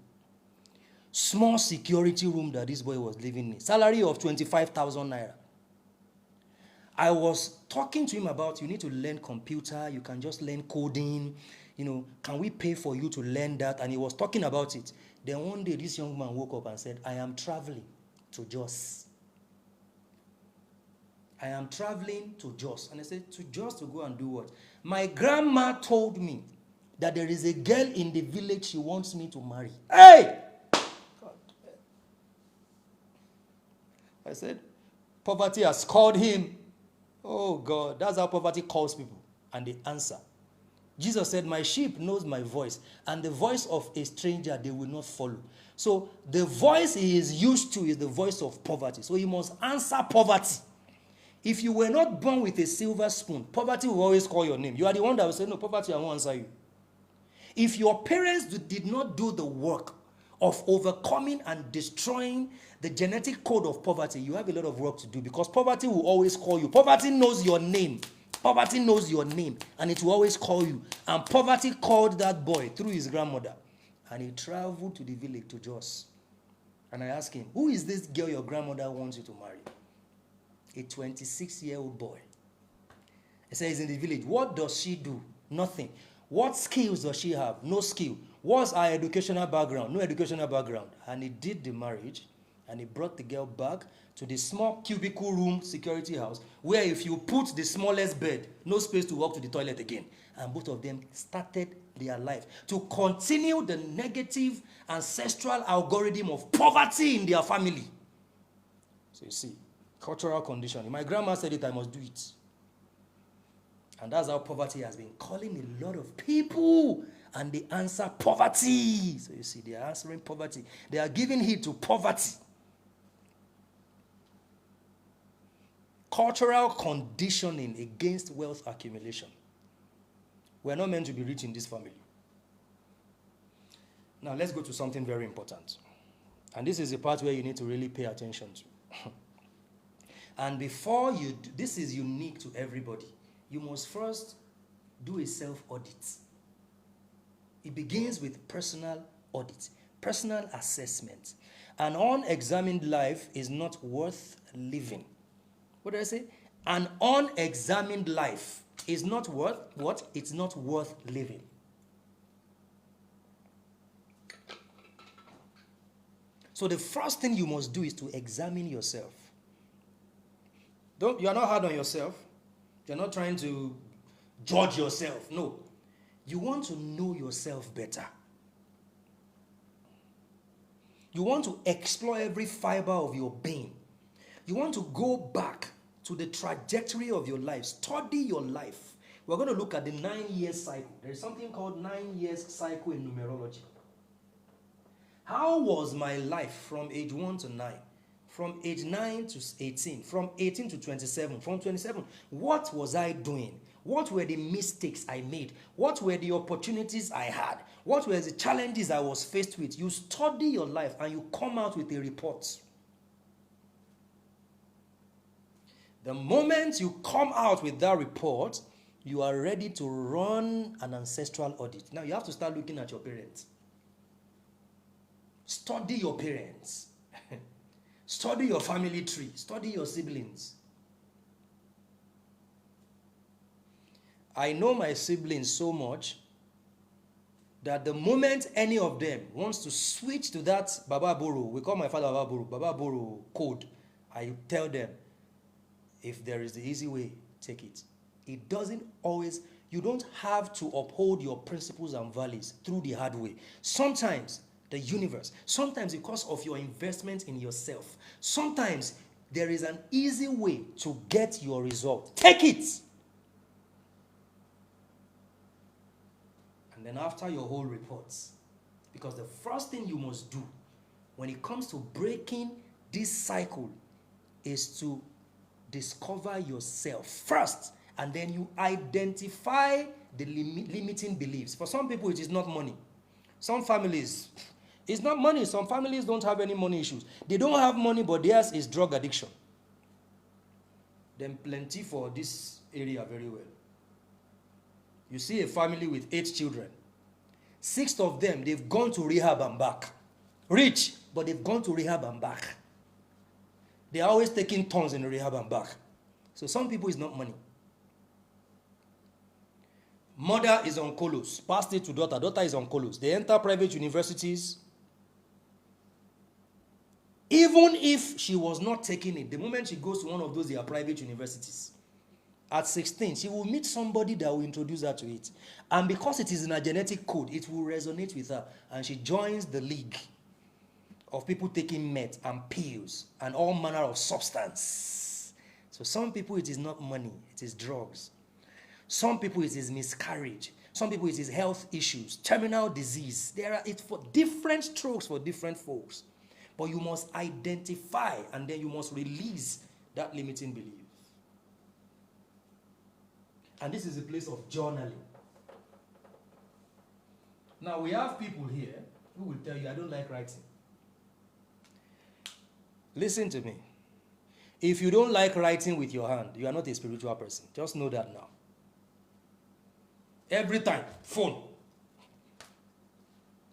Small security room that this boy was living in. Salary of 25,000 naira. I was talking to him about, you need to learn computer, you can just learn coding, can we pay for you to learn that? And he was talking about it. Then one day this young man woke up and said, I am traveling to Jos. I am traveling to Jos. And I said, to Jos to go and do what? My grandma told me that there is a girl in the village she wants me to marry. Hey! God. I said, poverty has called him. Oh God, that's how poverty calls people. And they answer. Jesus said, my sheep knows my voice, and the voice of a stranger they will not follow. So the voice he is used to is the voice of poverty. So he must answer poverty. If you were not born with a silver spoon, poverty will always call your name. You are the one that will say, no, poverty, I won't answer you. If your parents did not do the work of overcoming and destroying the genetic code of poverty, you have a lot of work to do because poverty will always call you. Poverty knows your name. Poverty knows your name and it will always call you. And poverty called that boy through his grandmother. And he traveled to the village to Jos. And I asked him, who is this girl your grandmother wants you to marry? A 26-year-old boy. He said, he's in the village. What does she do? Nothing. What skills does she have? No skill. What's her educational background? No educational background. And he did the marriage. And he brought the girl back to the small cubicle room security house where if you put the smallest bed, no space to walk to the toilet again. And both of them started their life to continue the negative ancestral algorithm of poverty in their family. So you see, cultural conditioning. My grandma said it, I must do it. And that's how poverty has been calling a lot of people. And they answer poverty. So you see, they are answering poverty. They are giving heed to poverty. Cultural conditioning against wealth accumulation. We're not meant to be rich in this family. Now let's go to something very important. And this is the part where you need to really pay attention to. And before you do, this is unique to everybody. You must first do a self-audit. It begins with personal audit, personal assessment. An unexamined life is not worth living. What did I say? An unexamined life is not worth what? It's not worth living. So the first thing you must do is to examine yourself. You are not hard on yourself. You're not trying to judge yourself. No. You want to know yourself better. You want to explore every fiber of your being. You want to go back to the trajectory of your life. Study your life. We're going to look at the 9-year cycle. There's something called 9 years cycle in numerology. How was my life from age 1 to 9? From age 9 to 18, from 18 to 27, from 27, what was I doing? What were the mistakes I made? What were the opportunities I had? What were the challenges I was faced with? You study your life and you come out with a report. The moment you come out with that report, you are ready to run an ancestral audit. Now you have to start looking at your parents. Study your parents. Study your family tree. Study your siblings. I know my siblings so much that the moment any of them wants to switch to that Baba Buru, we call my father Baba Buru code, I tell them, if there is the easy way, take it. It doesn't always, you don't have to uphold your principles and values through the hard way. Sometimes the universe, sometimes because of your investment in yourself, sometimes there is an easy way to get your result. Take it. And then after your whole reports, because the first thing you must do when it comes to breaking this cycle is to discover yourself first, and then you identify the limiting beliefs. For some people, it is not money. Some families, it's not money. Some families don't have any money issues. They don't have money, but theirs is drug addiction. Then plenty for this area very well. You see a family with 8 children. 6 of them, they've gone to rehab and back. Rich, but they've gone to rehab and back. They're always taking turns in rehab and back. So some people, it's not money. Mother is on colos. Passed it to daughter. Daughter is on colos. They enter private universities. Even if she was not taking it, the moment she goes to one of those their private universities, at 16, she will meet somebody that will introduce her to it. And because it is in her genetic code, it will resonate with her. And she joins the league of people taking meth and pills and all manner of substance. So some people, it is not money, it is drugs. Some people, it is miscarriage. Some people, it is health issues, terminal disease. It's for different strokes for different folks. But you must identify and then you must release that limiting belief. And this is a place of journaling. Now we have people here who will tell you, I don't like writing. Listen to me. If you don't like writing with your hand, you are not a spiritual person. Just know that now. Every time, phone.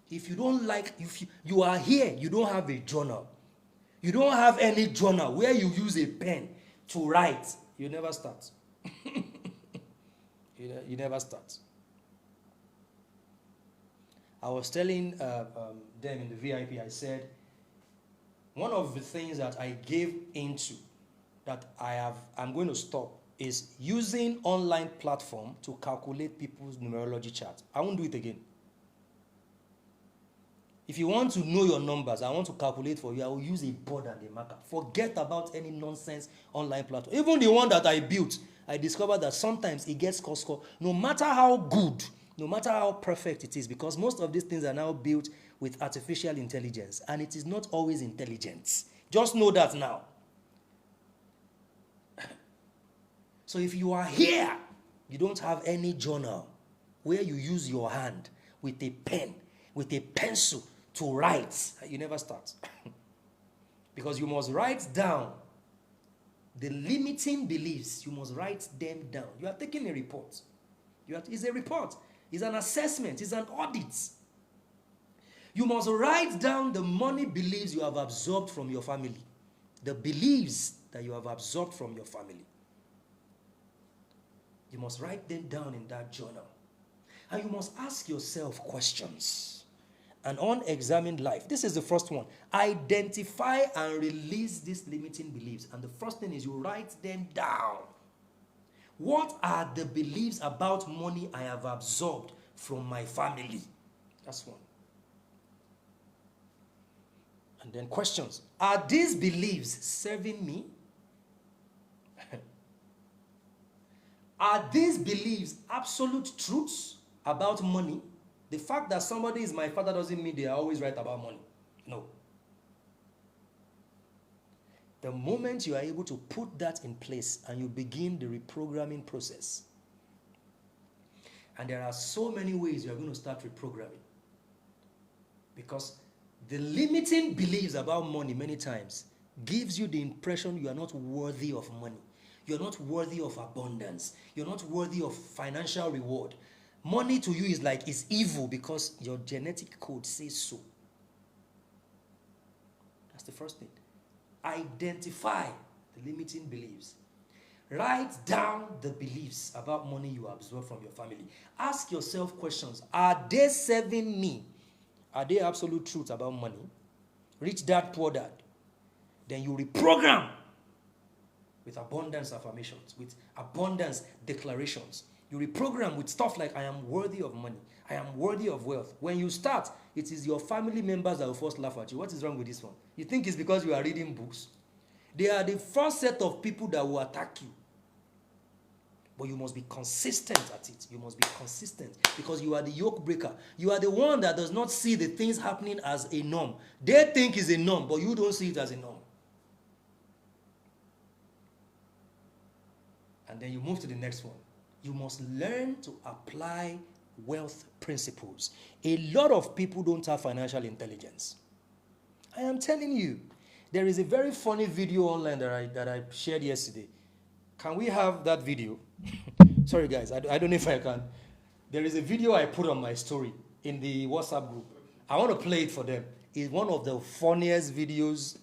If you don't like, if you are here, you don't have a journal. You don't have any journal where you use a pen to write, you never start. You never start. I was telling them in the VIP, I said, one of the things that I gave into that I'm going to stop is using online platform to calculate people's numerology chart. I won't do it again. If you want to know your numbers, I want to calculate for you, I will use a board and a marker. Forget about any nonsense online platform. Even the one that I built, I discovered that sometimes it gets score. No matter how good, no matter how perfect it is, because most of these things are now built with artificial intelligence, and it is not always intelligent. Just know that now. So if you are here, you don't have any journal where you use your hand with a pen, with a pencil to write, you never start. Because you must write down the limiting beliefs. You must write them down. You are taking a report. It's a report. It's an assessment. It's an audit. You must write down the money beliefs you have absorbed from your family. The beliefs that you have absorbed from your family. You must write them down in that journal. And you must ask yourself questions. An unexamined life. This is the first one. Identify and release these limiting beliefs. And the first thing is you write them down. What are the beliefs about money I have absorbed from my family? That's one. And then questions. Are these beliefs serving me? Are these beliefs absolute truths about money? The fact that somebody is my father doesn't mean they are always right about money. No. The moment you are able to put that in place and you begin the reprogramming process, and there are so many ways you are going to start reprogramming, because the limiting beliefs about money many times gives you the impression you are not worthy of money. You're not worthy of abundance. You're not worthy of financial reward. Money to you is like it's evil because your genetic code says so. That's the first thing. Identify the limiting beliefs. Write down the beliefs about money you absorb from your family. Ask yourself questions. Are they serving me? Are they absolute truth about money? Rich dad, poor dad. Then you reprogram with abundance affirmations, with abundance declarations. You reprogram with stuff like, I am worthy of money. I am worthy of wealth. When you start, it is your family members that will first laugh at you. What is wrong with this one? You think it's because you are reading books? They are the first set of people that will attack you. But you must be consistent at it. You must be consistent because you are the yoke breaker. You are the one that does not see the things happening as a norm. They think it's a norm, but you don't see it as a norm. And then you move to the next one. You must learn to apply wealth principles. A lot of people don't have financial intelligence. I am telling you, there is a very funny video online that I shared yesterday. Can we have that video? Sorry guys, I don't know if I can. There is a video I put on my story in the WhatsApp group. I want to play it for them. It's one of the funniest videos.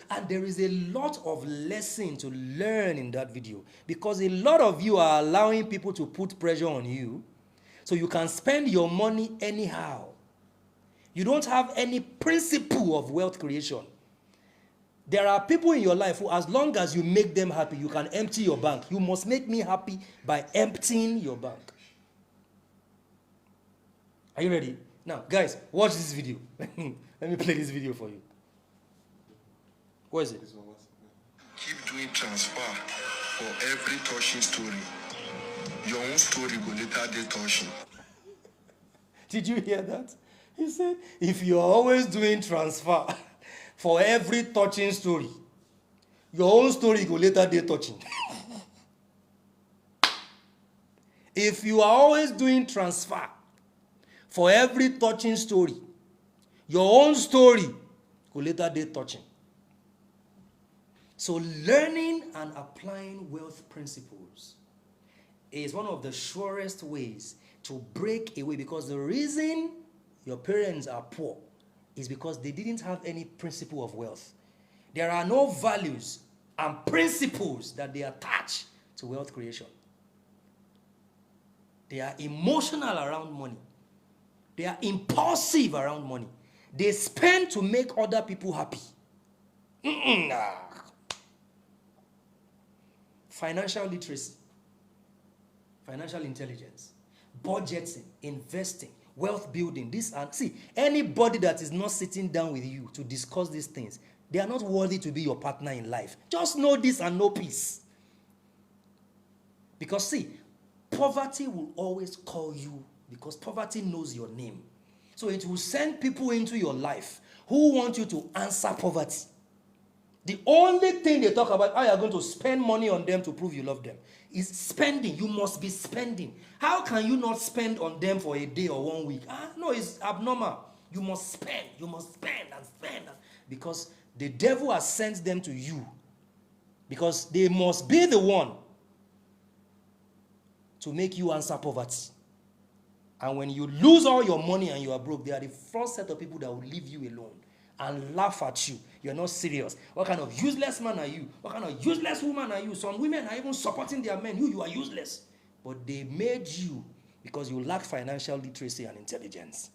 And there is a lot of lesson to learn in that video because a lot of you are allowing people to put pressure on you so you can spend your money anyhow. You don't have any principle of wealth creation. There are people in your life who, as long as you make them happy, you can empty your bank. You must make me happy by emptying your bank. Are you ready? Now, guys, watch this video. Let me play this video for you. What is it?
Keep doing transfer for every touching story. Your own story will later be touching.
Did you hear that? He said, if you are always doing transfer for every touching story, your own story will later be touching. If you are always doing transfer for every touching story, your own story will later be touching. So learning and applying wealth principles is one of the surest ways to break away, because the reason your parents are poor is because they didn't have any principle of wealth. There are no values and principles that they attach to wealth creation. They are emotional around money. They are impulsive around money. They spend to make other people happy. Nah. Financial literacy, financial intelligence, budgeting, investing, wealth building. See, anybody that is not sitting down with you to discuss these things, they are not worthy to be your partner in life. Just know this and know peace. Because see, poverty will always call you because poverty knows your name. So it will send people into your life who want you to answer poverty. The only thing they talk about, how you are going to spend money on them to prove you love them, is spending. You must be spending. How can you not spend on them for a day or 1 week? No, it's abnormal. You must spend. You must spend and spend. Because the devil has sent them to you. Because they must be the one to make you answer poverty. And when you lose all your money and you are broke, they are the first set of people that will leave you alone and laugh at you. You're not serious. What kind of useless man are you? What kind of useless woman are you? Some women are even supporting their men. You are useless. But they made you because you lack financial literacy and intelligence.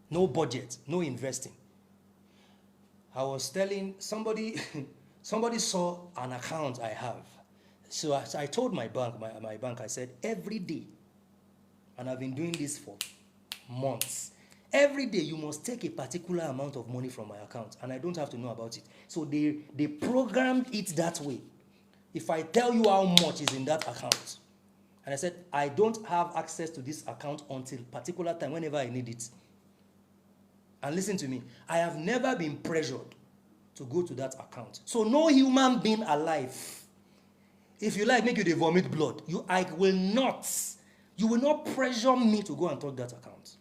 No budget, no investing. I was telling somebody, somebody saw an account I have. So I told my bank, I said, every day, and I've been doing this for months, every day you must take a particular amount of money from my account, and I don't have to know about it. So they programmed it that way. If I tell you how much is in that account, and I said, I don't have access to this account until particular time, whenever I need it. And listen to me, I have never been pressured to go to that account. So no human being alive, if you like, make you vomit blood. You will not pressure me to go and touch that account.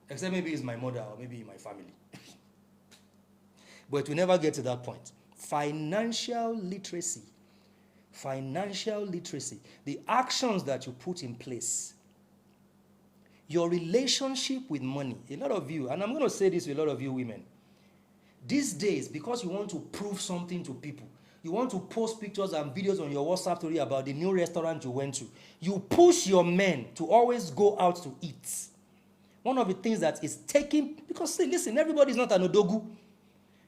Except maybe it's my mother or maybe my family. But we never get to that point. Financial literacy. Financial literacy. The actions that you put in place. Your relationship with money. A lot of you, and I'm going to say this to a lot of you women. These days, because you want to prove something to people, you want to post pictures and videos on your WhatsApp story about the new restaurant you went to, you push your men to always go out to eat. One of the things that is taking, because see, listen, everybody is not an odogu.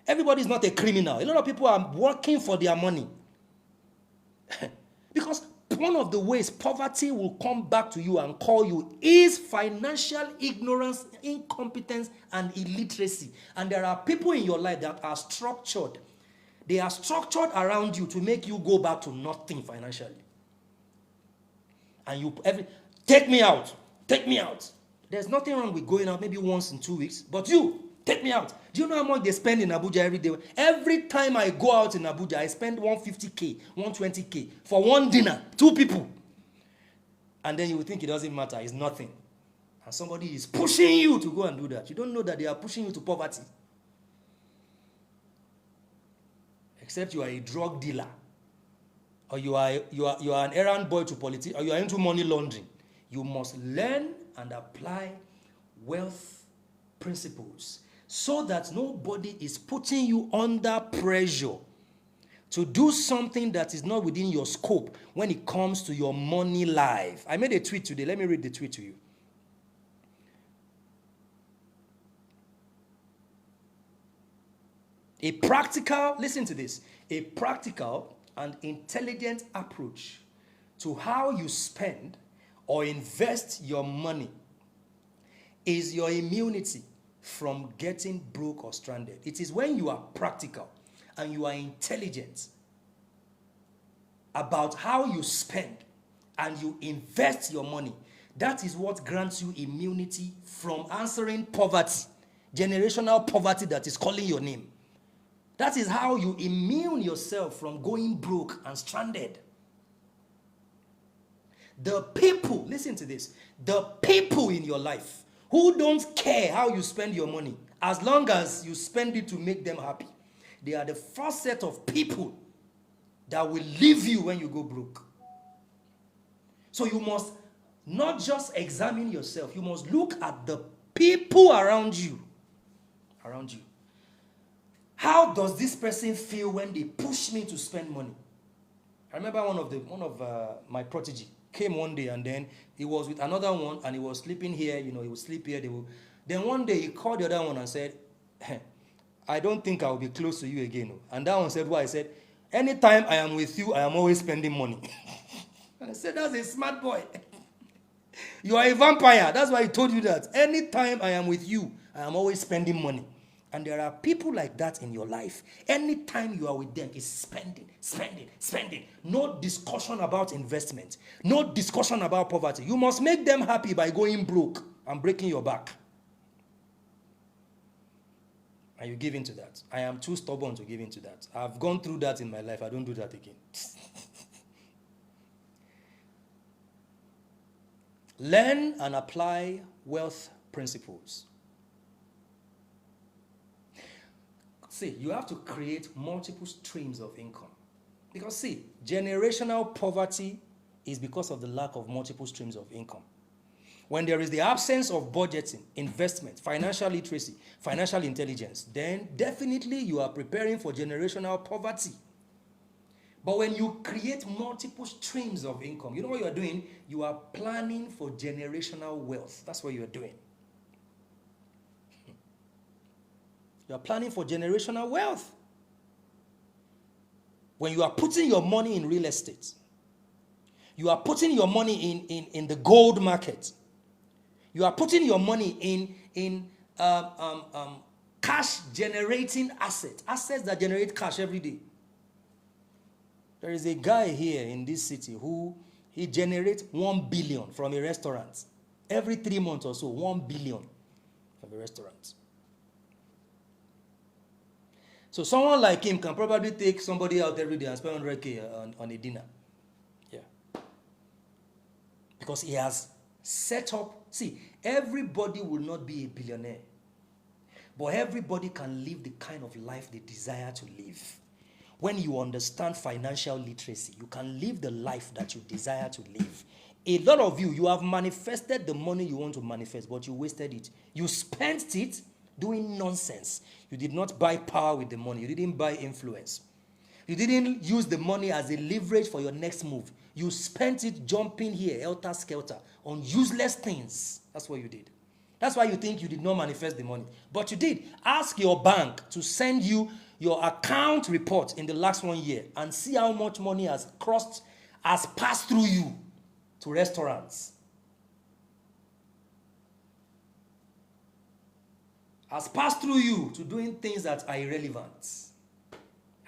Everybody is not a criminal. A lot of people are working for their money. Because one of the ways poverty will come back to you and call you is financial ignorance, incompetence, and illiteracy. And there are people in your life that are structured. They are structured around you to make you go back to nothing financially. And take me out. Take me out. There's nothing wrong with going out maybe once in 2 weeks. But you, take me out. Do you know how much they spend in Abuja every day? Every time I go out in Abuja, I spend 150K, 120K for one dinner, 2 people. And then you would think it doesn't matter, it's nothing. And somebody is pushing you to go and do that. You don't know that they are pushing you to poverty. Except you are a drug dealer. Or you are an errand boy to politics, or you are into money laundering. You must learn and apply wealth principles so that nobody is putting you under pressure to do something that is not within your scope when it comes to your money life. I made a tweet today. Let me read the tweet to you. Listen to this, a practical and intelligent approach to how you spend or invest your money is your immunity from getting broke or stranded. It is when you are practical and you are intelligent about how you spend and you invest your money. That is what grants you immunity from answering poverty, generational poverty that is calling your name. That is how you immune yourself from going broke and stranded. The people, listen to this, the people in your life who don't care how you spend your money, as long as you spend it to make them happy, they are the first set of people that will leave you when you go broke. So you must not just examine yourself, you must look at the people around you. How does this person feel when they push me to spend money? I remember one of my protege. came one day, and then he was with another one, and he was sleeping here. He would sleep here. Then one day he called the other one and said, I don't think I will be close to you again. And that one said, why? I said, anytime I am with you, I am always spending money. And I said, that's a smart boy. You are a vampire. That's why he told you that. Anytime I am with you, I am always spending money. And there are people like that in your life. Anytime you are with them, it's spending, spending, spending. No discussion about investment. No discussion about poverty. You must make them happy by going broke and breaking your back. And you give into that. I am too stubborn to give into that. I've gone through that in my life. I don't do that again. Learn and apply wealth principles. See, you have to create multiple streams of income. Because see, generational poverty is because of the lack of multiple streams of income. When there is the absence of budgeting, investment, financial literacy, financial intelligence, then definitely you are preparing for generational poverty. But when you create multiple streams of income, you know what you are doing? You are planning for generational wealth. That's what you are doing. You are planning for generational wealth. When you are putting your money in real estate, you are putting your money in the gold market, you are putting your money in cash generating assets that generate cash every day. There is a guy here in this city who he generates 1 billion from a restaurant. Every 3 months or so, 1 billion from a restaurant. So someone like him can probably take somebody out every day and spend 100K on a dinner. Yeah. Because he has set up, see, everybody will not be a billionaire. But everybody can live the kind of life they desire to live. When you understand financial literacy, you can live the life that you desire to live. A lot of you have manifested the money you want to manifest, but you wasted it. You spent it doing nonsense. You did not buy power with the money. You didn't buy influence. You didn't use the money as a leverage for your next move. You spent it jumping here, helter-skelter, on useless things. That's what you did. That's why you think you did not manifest the money. But you did. Ask your bank to send you your account report in the last 1 year and see how much money has passed through you to restaurants. Has passed through you to doing things that are irrelevant.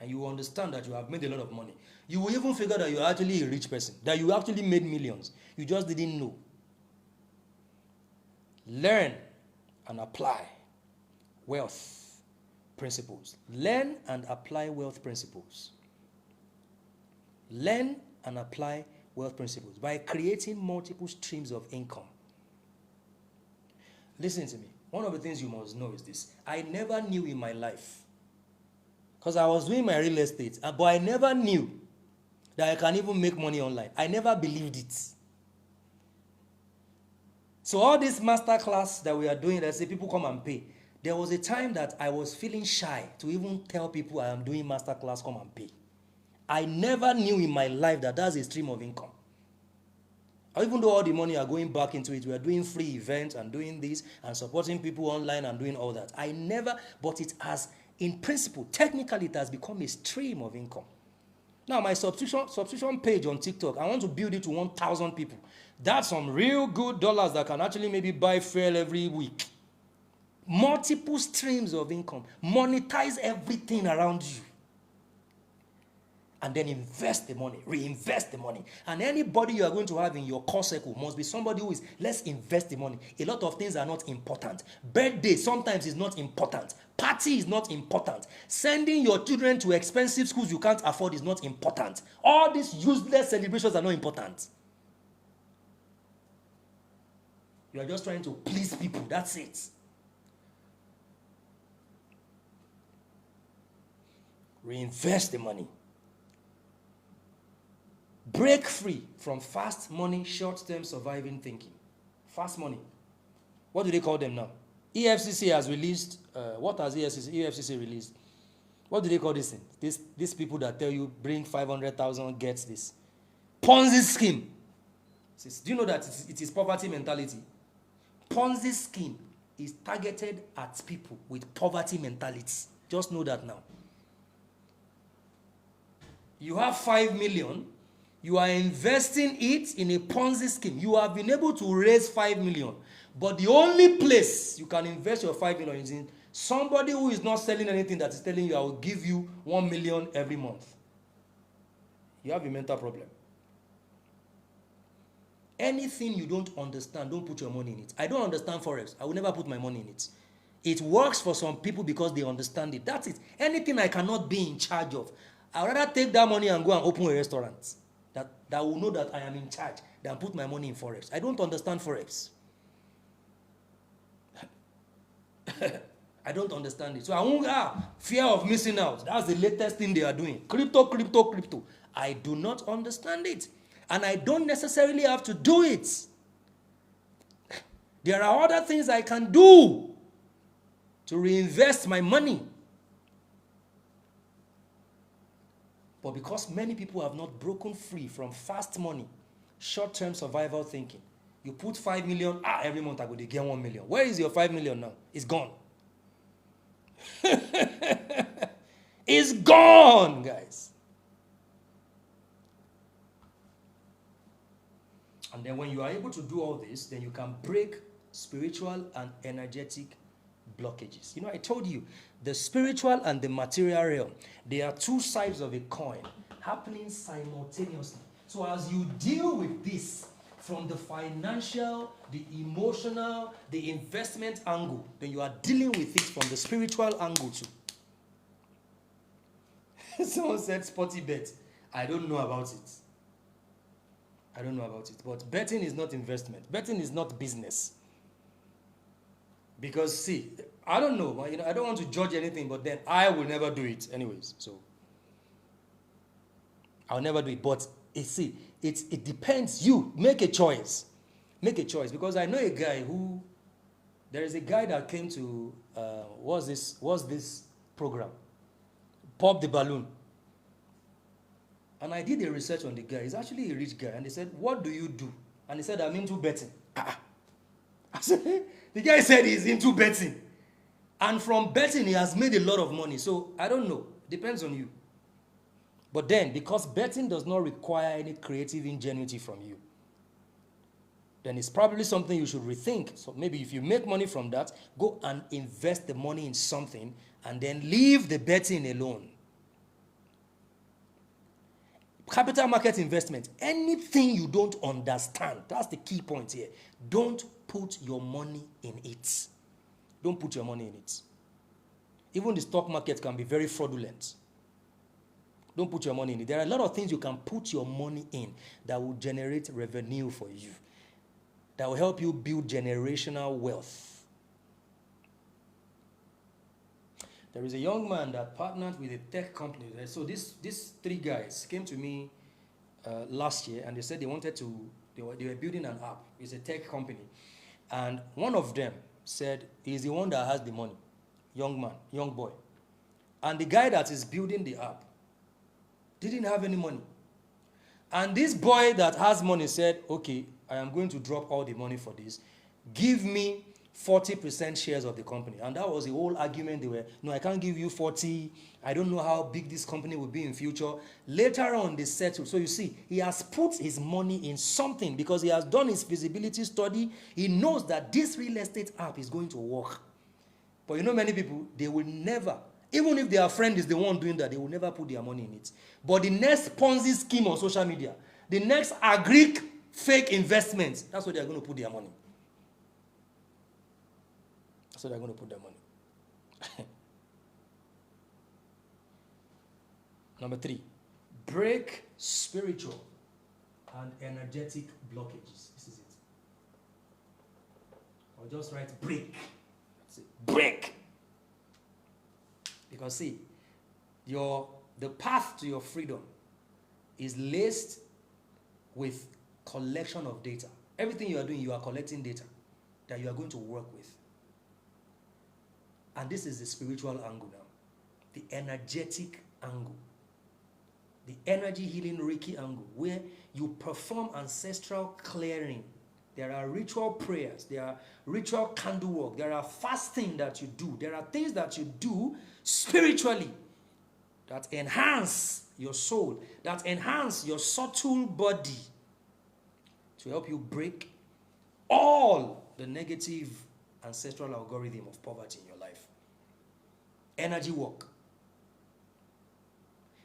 And you understand that you have made a lot of money. You will even figure that you are actually a rich person, that you actually made millions. You just didn't know. Learn and apply wealth principles. Learn and apply wealth principles. Learn and apply wealth principles by creating multiple streams of income. Listen to me. One of the things you must know is this. I never knew in my life, because I was doing my real estate, but I never knew that I can even make money online. I never believed it. So all this masterclass that we are doing, let's say people come and pay. There was a time that I was feeling shy to even tell people I am doing masterclass, come and pay. I never knew in my life that that's a stream of income. Even though all the money are going back into it, we are doing free events and doing this and supporting people online and doing all that. I never, but it has, in principle, technically it has become a stream of income. Now my subscription page on TikTok, I want to build it to 1,000 people. That's some real good dollars that can actually maybe buy fuel every week. Multiple streams of income. Monetize everything around you. And then invest the money, reinvest the money. And anybody you are going to have in your core circle must be somebody who is, let's invest the money. A lot of things are not important. Birthday sometimes is not important. Party is not important. Sending your children to expensive schools you can't afford is not important. All these useless celebrations are not important. You are just trying to please people. That's it. Reinvest the money. Break free from fast money, short-term surviving thinking. Fast money. What do they call them now? EFCC has released, what has EFCC released? What do they call this thing? These people that tell you bring 500,000 gets this. Ponzi scheme. Do you know that it is poverty mentality? Ponzi scheme is targeted at people with poverty mentality. Just know that now. You have 5 million, you are investing it in a Ponzi scheme. You have been able to raise 5 million, but the only place you can invest your 5 million is in somebody who is not selling anything that is telling you, I will give you 1 million every month. You have a mental problem. Anything you don't understand, don't put your money in it. I don't understand Forex. I will never put my money in it. It works for some people because they understand it. That's it. Anything I cannot be in charge of, I'd rather take that money and go and open a restaurant that will know that I am in charge than put my money in Forex. I don't understand Forex. I don't understand it. So I won't fear of missing out. That's the latest thing they are doing. Crypto, crypto, crypto. I do not understand it. And I don't necessarily have to do it. There are other things I can do to reinvest my money. But because many people have not broken free from fast money, short-term survival thinking, you put 5 million, every month I go to get 1 million. Where is your 5 million now? It's gone. It's gone, guys. And then when you are able to do all this, then you can break spiritual and energetic blockages. You know, I told you, the spiritual and the material realm, they are two sides of a coin happening simultaneously. So as you deal with this from the financial, the emotional, the investment angle, then you are dealing with it from the spiritual angle too. Someone said sporty bet. I don't know about it. I don't know about it. But betting is not investment. Betting is not business. Because see, I don't know. I don't want to judge anything, but then I will never do it anyways. So I'll never do it. But it depends. You make a choice. Make a choice. Because I know a guy there is a guy that came to what's this program? Pop the Balloon. And I did a research on the guy. He's actually a rich guy. And they said, what do you do? And he said, I'm into betting. I said, the guy said he's into betting. And from betting, he has made a lot of money. So, I don't know. Depends on you. But then, because betting does not require any creative ingenuity from you, then it's probably something you should rethink. So maybe if you make money from that, go and invest the money in something and then leave the betting alone. Capital market investment, anything you don't understand, that's the key point here. Don't put your money in it. Don't put your money in it. Even the stock market can be very fraudulent. Don't put your money in it. There are a lot of things you can put your money in that will generate revenue for you, that will help you build generational wealth. There is a young man that partnered with a tech company. So these three guys came to me last year, and they said they were building an app. It's a tech company. And one of them said he's the one that has the money. Young man, young boy. And the guy that is building the app didn't have any money. And this boy that has money said, okay, I am going to drop all the money for this. Give me 40% shares of the company. And that was the whole argument. They were, no, I can't give you 40. I don't know how big this company will be in future. Later on, they settled. So you see, he has put his money in something because he has done his feasibility study. He knows that this real estate app is going to work. But you know, many people, they will never, even if their friend is the one doing that, they will never put their money in it. But the next Ponzi scheme on social media, the next agric fake investments, that's where they're going to put their money. So they're going to put their money. Number 3, break spiritual and energetic blockages. This is it. Or just write break. That's it. Break. Because see, the path to your freedom is laced with collection of data. Everything you are doing, you are collecting data that you are going to work with. And this is the spiritual angle now, the energetic angle. The energy healing Reiki angle, where you perform ancestral clearing. There are ritual prayers, there are ritual candle work, there are fasting that you do, there are things that you do spiritually that enhance your soul, that enhance your subtle body to help you break all the negative ancestral algorithm of poverty in your life. Energy work.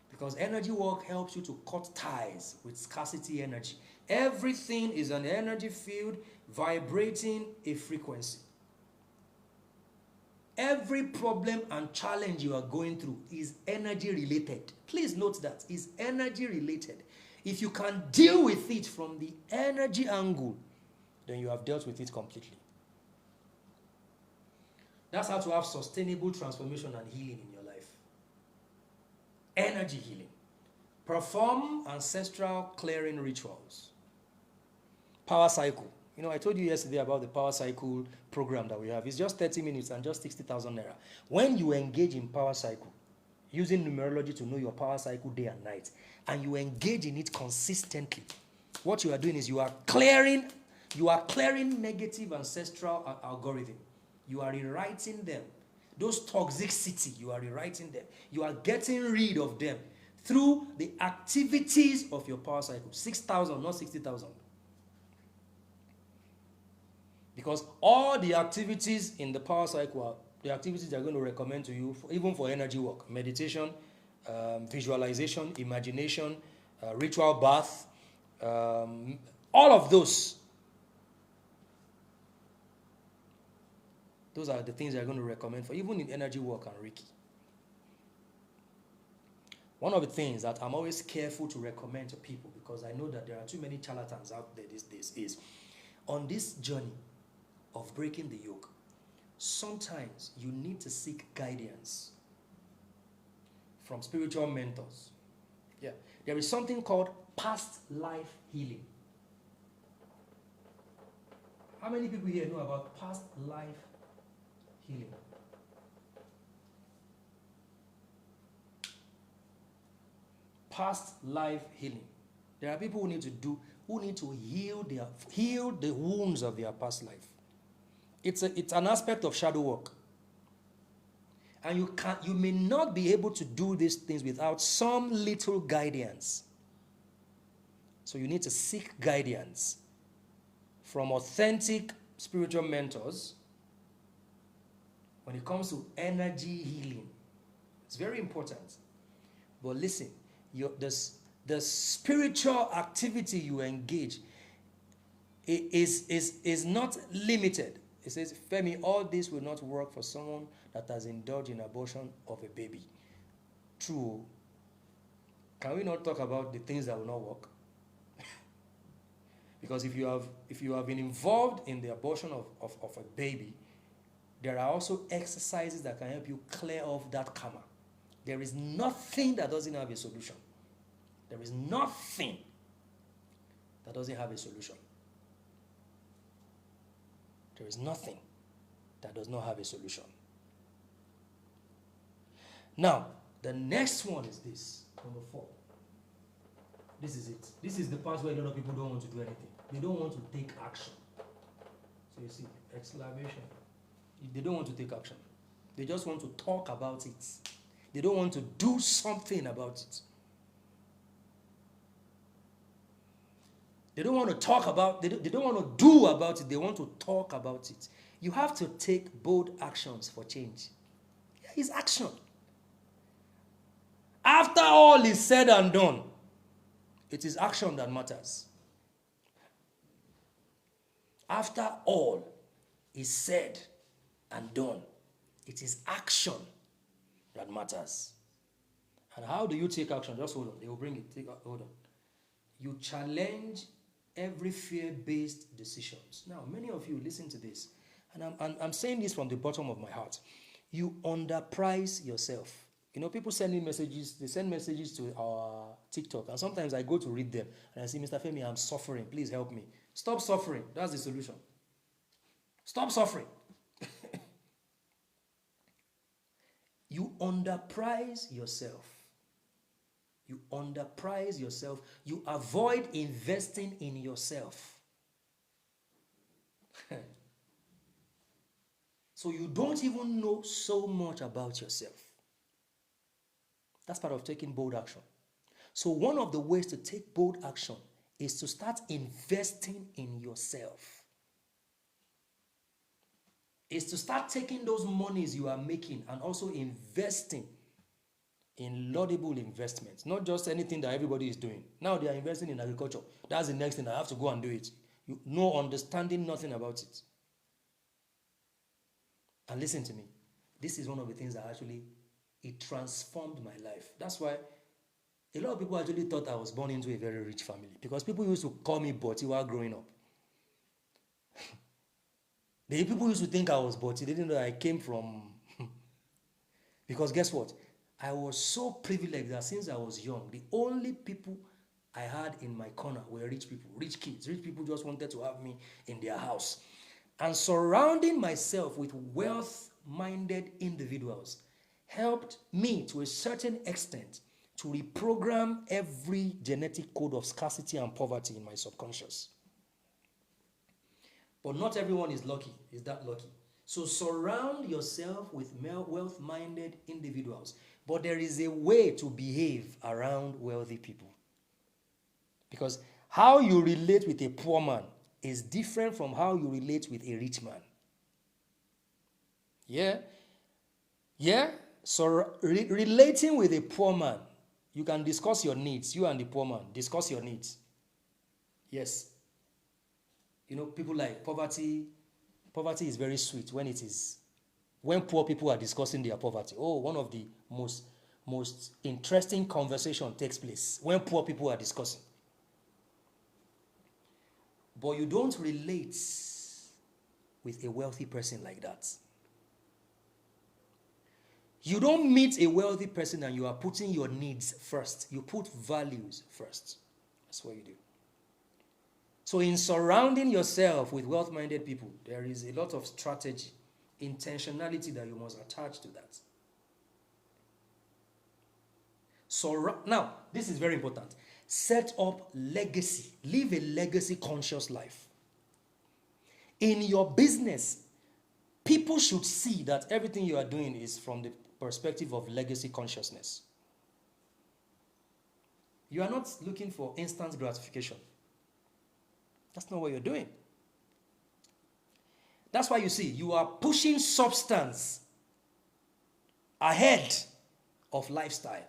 Because energy work helps you to cut ties with scarcity energy. Everything is an energy field vibrating a frequency. Every problem and challenge you are going through is energy related. Please note that is energy related. If you can deal with it from the energy angle, then you have dealt with it completely. That's how to have sustainable transformation and healing in your life. Energy healing. Perform ancestral clearing rituals. Power cycle. You know, I told you yesterday about the power cycle program that we have. It's just 30 minutes and just 60,000 naira. When you engage in power cycle, using numerology to know your power cycle day and night, and you engage in it consistently, what you are doing is you are clearing negative ancestral algorithm. You are rewriting them. Those toxicity, you are rewriting them. You are getting rid of them through the activities of your power cycle. 6,000, not 60,000. Because all the activities in the power cycle are the activities they're going to recommend to you, even for energy work, meditation, visualization, imagination, ritual bath, all of those. Those are the things they're going to recommend for, even in energy work and Reiki. One of the things that I'm always careful to recommend to people, because I know that there are too many charlatans out there these days, is on this journey of breaking the yoke, sometimes you need to seek guidance from spiritual mentors. Yeah, there is something called past life healing. How many people here know about past life healing? Past life healing. There are people who need to heal the wounds of their past life. It's an aspect of shadow work. And you may not be able to do these things without some little guidance. So you need to seek guidance from authentic spiritual mentors when it comes to energy healing. It's very important. But listen, the spiritual activity you engage is not limited. It says, Femi, all this will not work for someone that has indulged in abortion of a baby. True. Can we not talk about the things that will not work? Because if you have been involved in the abortion of a baby, there are also exercises that can help you clear off that karma. There is nothing that doesn't have a solution. There is nothing that doesn't have a solution. There is nothing that does not have a solution. Now, the next one is this, number 4. This is it. This is the part where a lot of people don't want to do anything. They don't want to take action. So you see, exclamation. They don't want to take action. They just want to talk about it. They don't want to do something about it. They don't want to talk about, they don't want to do about it. They want to talk about it. You have to take bold actions for change. Yeah, it's action. After all is said and done, it is action that matters. After all is said and done, it is action that matters. And how do you take action? Just hold on. They will bring it. Hold on. You challenge every fear-based decisions. Now, many of you listen to this, and I'm saying this from the bottom of my heart. You underprice yourself. You know, people send me messages. They send messages to our TikTok, and sometimes I go to read them, and I say, Mr. Femi, I'm suffering. Please help me. Stop suffering. That's the solution. Stop suffering. You underprice yourself. You underprice yourself. You avoid investing in yourself. So you don't even know so much about yourself. That's part of taking bold action. So one of the ways to take bold action is to start investing in yourself. Is to start taking those monies you are making and also investing in laudable investments. Not just anything that everybody is doing. Now they are investing in agriculture. That's the next thing. I have to go and do it. No understanding, nothing about it. And listen to me. This is one of the things that actually, it transformed my life. That's why a lot of people actually thought I was born into a very rich family. Because people used to call me Boti while growing up. The people used to think I was Boti. They didn't know I came from... Because guess what? I was so privileged that since I was young, the only people I had in my corner were rich people, rich kids. Rich people just wanted to have me in their house. And surrounding myself with wealth-minded individuals helped me to a certain extent to reprogram every genetic code of scarcity and poverty in my subconscious. But not everyone is that lucky. So surround yourself with wealth-minded individuals. But there is a way to behave around wealthy people. Because how you relate with a poor man is different from how you relate with a rich man. Yeah? So relating with a poor man, you can discuss your needs. You and the poor man, discuss your needs. Yes. You know, people like poverty. Poverty is very sweet when poor people are discussing their poverty. Oh, one of the most interesting conversation takes place when poor people are discussing. But you don't relate with a wealthy person like that. You don't meet a wealthy person and you are putting your needs first. You put values first. That's what you do. So in surrounding yourself with wealth-minded people, there is a lot of strategy, intentionality that you must attach to that. So now, this is very important. Set up legacy. Live a legacy-conscious life. In your business, people should see that everything you are doing is from the perspective of legacy consciousness. You are not looking for instant gratification. That's not what you're doing. That's why you see, you are pushing substance ahead of lifestyle.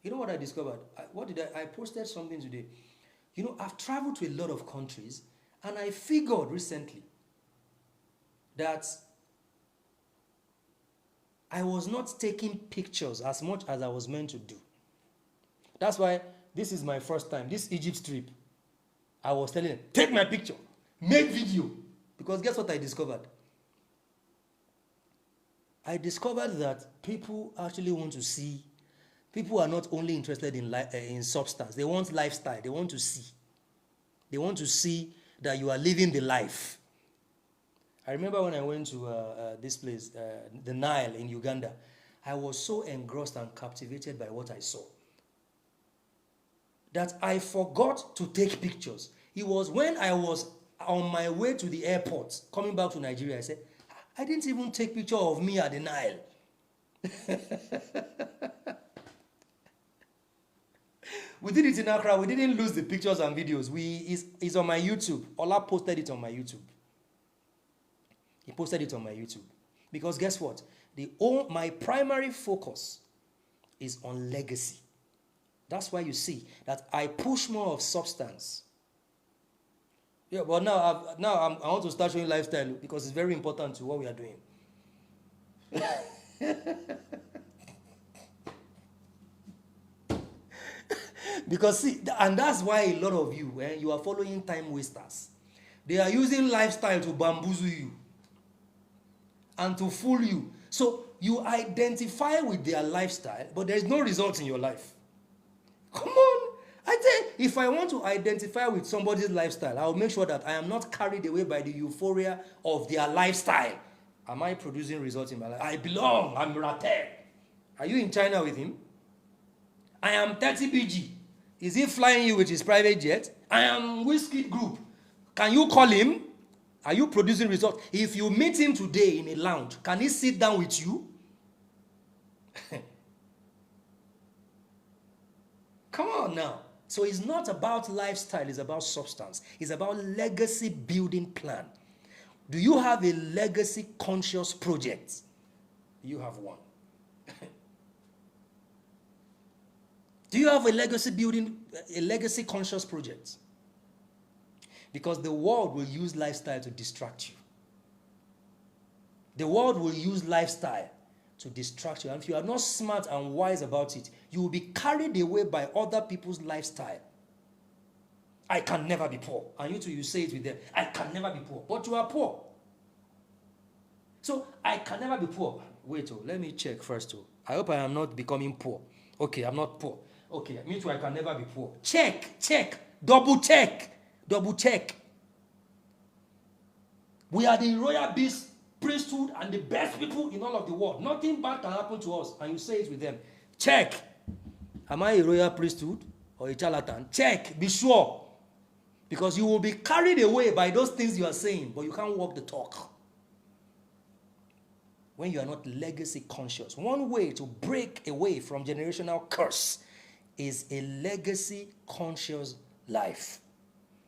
You know what I discovered? I posted something today. You know, I've traveled to a lot of countries, and I figured recently that I was not taking pictures as much as I was meant to do. That's why this is my first time. This Egypt trip, I was telling them, take my picture, make video. Because guess what I discovered? I discovered that people actually want to see. People are not only interested in substance. They want lifestyle. They want to see. They want to see that you are living the life. I remember when I went to this place, the Nile in Uganda, I was so engrossed and captivated by what I saw that I forgot to take pictures. It was when I was on my way to the airport, coming back to Nigeria, I said, I didn't even take picture of me at the Nile. We did it in Accra. We didn't lose the pictures and videos. It's on my YouTube. Ola posted it on my YouTube. He posted it on my YouTube. Because guess what? My primary focus is on legacy. That's why you see that I push more of substance. Yeah, but now I want to start showing lifestyle because it's very important to what we are doing. Because see, and that's why a lot of you, you are following time wasters. They are using lifestyle to bamboozle you and to fool you. So you identify with their lifestyle, but there is no result in your life. Come on. I tell you, if I want to identify with somebody's lifestyle, I'll make sure that I am not carried away by the euphoria of their lifestyle. Am I producing results in my life? I belong. I'm Ratel. Are you in China with him? I am 30 BG. Is he flying you with his private jet? I am Whiskey Group. Can you call him? Are you producing results? If you meet him today in a lounge, can he sit down with you? Come on now. So it's not about lifestyle, it's about substance. It's about legacy building plan. Do you have a legacy conscious project? You have one. Do you have a legacy conscious project? Because the world will use lifestyle to distract you. The world will use lifestyle to distract you. And if you are not smart and wise about it, you will be carried away by other people's lifestyle. I can never be poor. And you too, you say it with them. I can never be poor. But you are poor. So, I can never be poor. Wait, let me check first. I hope I am not becoming poor. Okay, I'm not poor. Okay, me too, I can never be poor. Check. Double check. We are the royal beast priesthood and the best people in all of the world. Nothing bad can happen to us. And you say it with them. Check. Am I a royal priesthood or a charlatan? Check. Be sure. Because you will be carried away by those things you are saying, but you can't walk the talk. When you are not legacy conscious. One way to break away from generational curse is a legacy conscious life.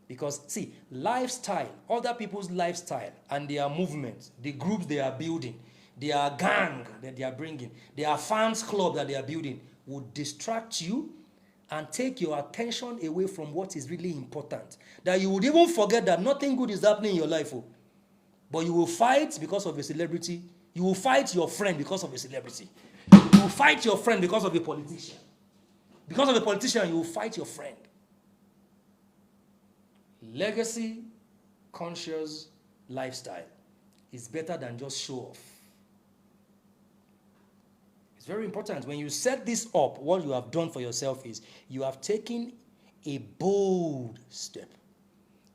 Because, see, lifestyle, other people's lifestyle and their movement, the groups they are building, their gang that they are bringing, their fans club that they are building, will distract you and take your attention away from what is really important. That you would even forget that nothing good is happening in your life. But you will fight because of a celebrity. You will fight your friend because of a celebrity. You will fight your friend because of a politician. Because of a politician, you will fight your friend. Legacy conscious lifestyle is better than just show off. It's very important. When you set this up, what you have done for yourself is you have taken a bold step.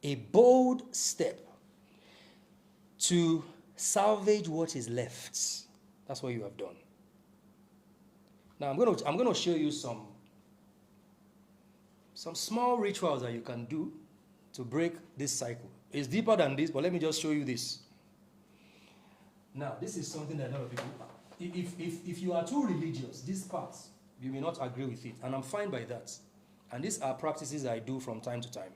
A bold step to salvage what is left. That's what you have done. Now I'm going to show you some small rituals that you can do to break this cycle. It's deeper than this, but let me just show you this. Now, this is something that a lot of people, if you are too religious, this part, you may not agree with it, and I'm fine by that. And these are practices I do from time to time.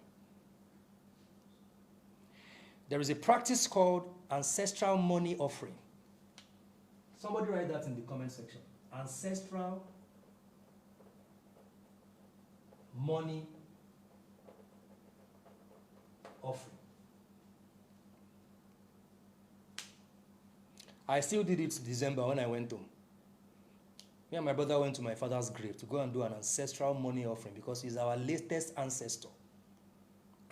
There is a practice called ancestral money offering. Somebody write that in the comment section. Ancestral money offering. I still did it December when I went home. Me and my brother went to my father's grave to go and do an ancestral money offering because he's our latest ancestor.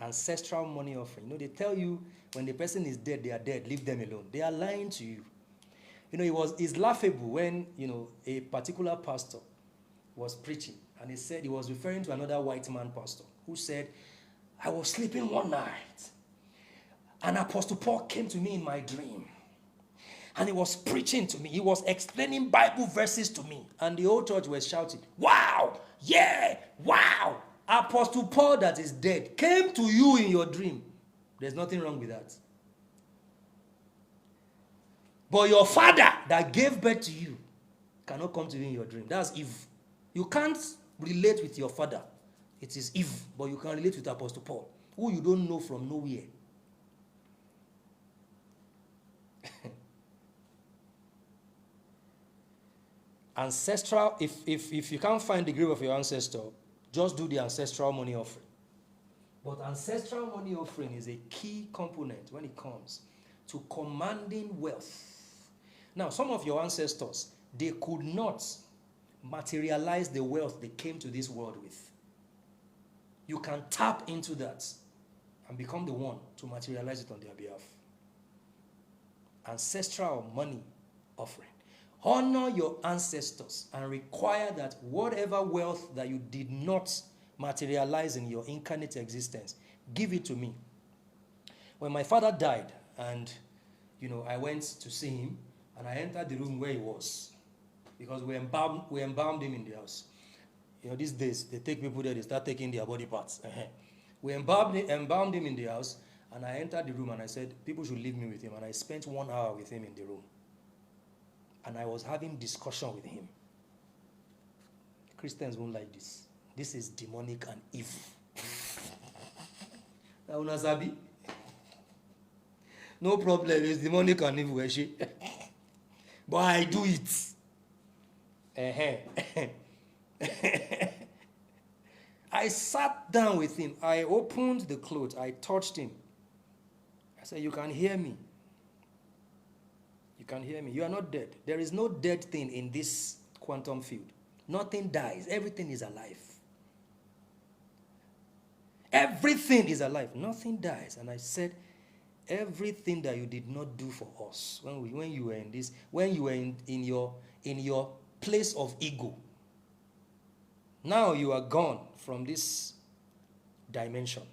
Ancestral money offering. You know, they tell you when the person is dead, they are dead, leave them alone. They are lying to you. You know, it's laughable when, a particular pastor was preaching and he said he was referring to another white man pastor who said, I was sleeping one night and Apostle Paul came to me in my dream and he was preaching to me. He was explaining Bible verses to me and the whole church was shouting, wow, yeah, wow. Apostle Paul that is dead came to you in your dream. There's nothing wrong with that. But your father that gave birth to you cannot come to you in your dream. That's Eve. You can't relate with your father. It is Eve, but you can relate with Apostle Paul, who you don't know from nowhere. Ancestral, if you can't find the grave of your ancestor, just do the ancestral money offering. But ancestral money offering is a key component when it comes to commanding wealth. Now, some of your ancestors, they could not materialize the wealth they came to this world with. You can tap into that and become the one to materialize it on their behalf. Ancestral money offering. Honor your ancestors and require that whatever wealth that you did not materialize in your incarnate existence, give it to me. When my father died and, I went to see him and I entered the room where he was because we embalmed him in the house. these days, they take people there, they start taking their body parts. We embalmed him in the house, and I entered the room and I said, people should leave me with him. And I spent 1 hour with him in the room. And I was having discussion with him. Christians won't like this. This is demonic and evil. Now, Unasabi, no problem, it's demonic and evil, but I do it. I sat down with him. I opened the clothes. I touched him. I said, you can hear me. You can hear me. You are not dead. There is no dead thing in this quantum field. Nothing dies. Everything is alive. Everything is alive. Nothing dies. And I said, everything that you did not do for us when you were in this, when you were in your place of ego, now you are gone from this dimension.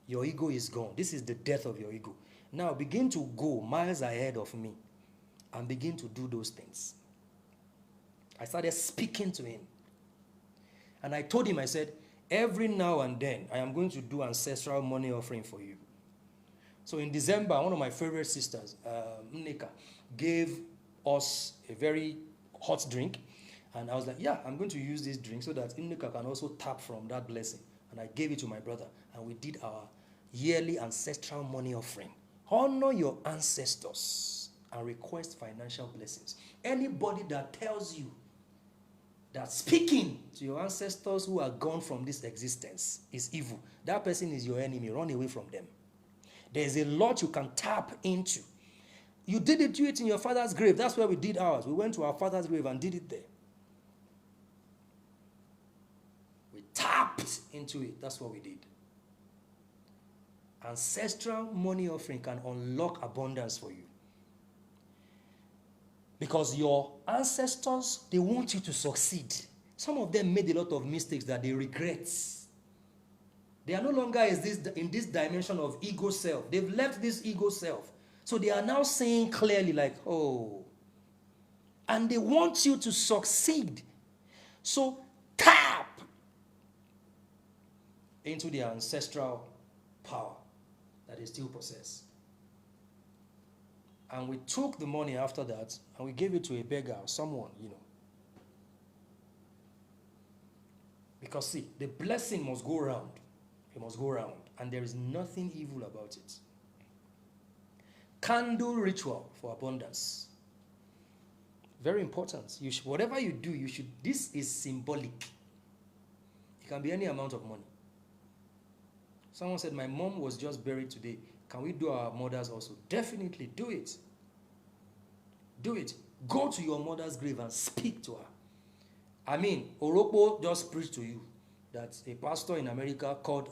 Your ego is gone. This is the death of your ego. Now begin to go miles ahead of me and begin to do those things. I started speaking to him. And I told him, I said, every now and then, I am going to do ancestral money offering for you. So in December, one of my favorite sisters, Nneka, gave us a very hot drink. And I was like, yeah, I'm going to use this drink so that Nneka can also tap from that blessing. And I gave it to my brother. And we did our yearly ancestral money offering. Honor your ancestors and request financial blessings. Anybody that tells you that speaking to your ancestors who are gone from this existence is evil, that person is your enemy. Run away from them. There's a lot you can tap into. You didn't do it in your father's grave. That's where we did ours. We went to our father's grave and did it there. We tapped into it. That's what we did. Ancestral money offering can unlock abundance for you. Because your ancestors, they want you to succeed. Some of them made a lot of mistakes that they regret. They are no longer in this dimension of ego self. They've left this ego self. So they are now saying clearly like, oh. And they want you to succeed. So tap into the ancestral power that they still possess. And we took the money after that and we gave it to a beggar or someone, Because see, the blessing must go around. It must go around. And there is nothing evil about it. Candle ritual for abundance. Very important. Whatever you do, this is symbolic. It can be any amount of money. Someone said, my mom was just buried today. Can we do our mothers also? Definitely do it. Do it. Go to your mother's grave and speak to her. I mean, Oropo just preached to you that a pastor in America called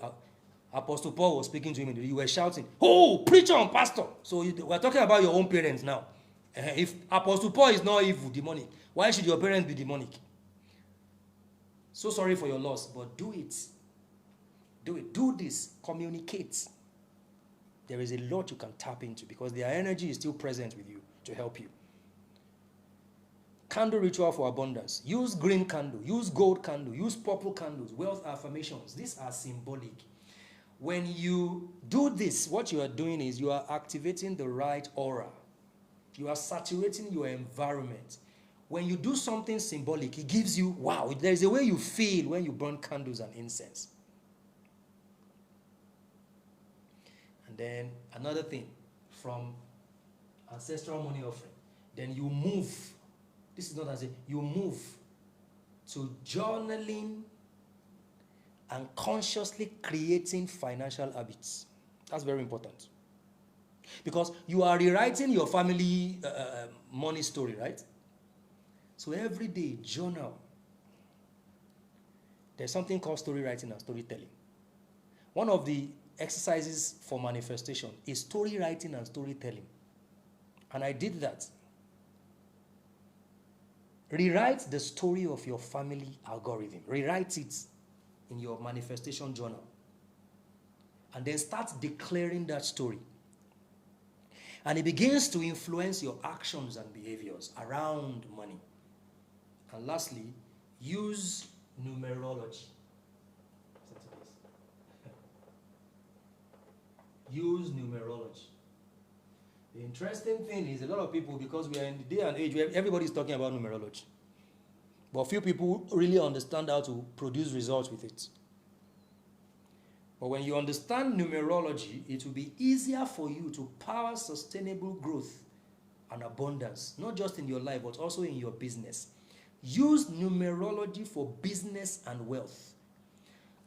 Apostle Paul was speaking to him. You were shouting, oh, preacher and pastor. So we're talking about your own parents now. If Apostle Paul is not evil, demonic, why should your parents be demonic? So sorry for your loss, but do it. Do it. Do this. Communicate. There is a lot you can tap into because their energy is still present with you to help you. Candle ritual for abundance. Use green candle. Use gold candle. Use purple candles. Wealth affirmations. These are symbolic. When you do this, what you are doing is you are activating the right aura. You are saturating your environment. When you do something symbolic, it gives you, wow, there is a way you feel when you burn candles and incense. And then another thing, from ancestral money offering, then you move. This is not as if you move to journaling and consciously creating financial habits. That's very important. Because you are rewriting your family money story, right? So every day, journal. There's something called story writing and storytelling. One of the exercises for manifestation is story writing and storytelling. And I did that. Rewrite the story of your family algorithm. Rewrite it in your manifestation journal. And then start declaring that story. And it begins to influence your actions and behaviors around money. And lastly, use numerology. Listen to this. Use numerology. The interesting thing is a lot of people, because we are in the day and age where everybody's talking about numerology, but few people really understand how to produce results with it. But when you understand numerology, it will be easier for you to power sustainable growth and abundance, not just in your life, but also in your business. Use numerology for business and wealth.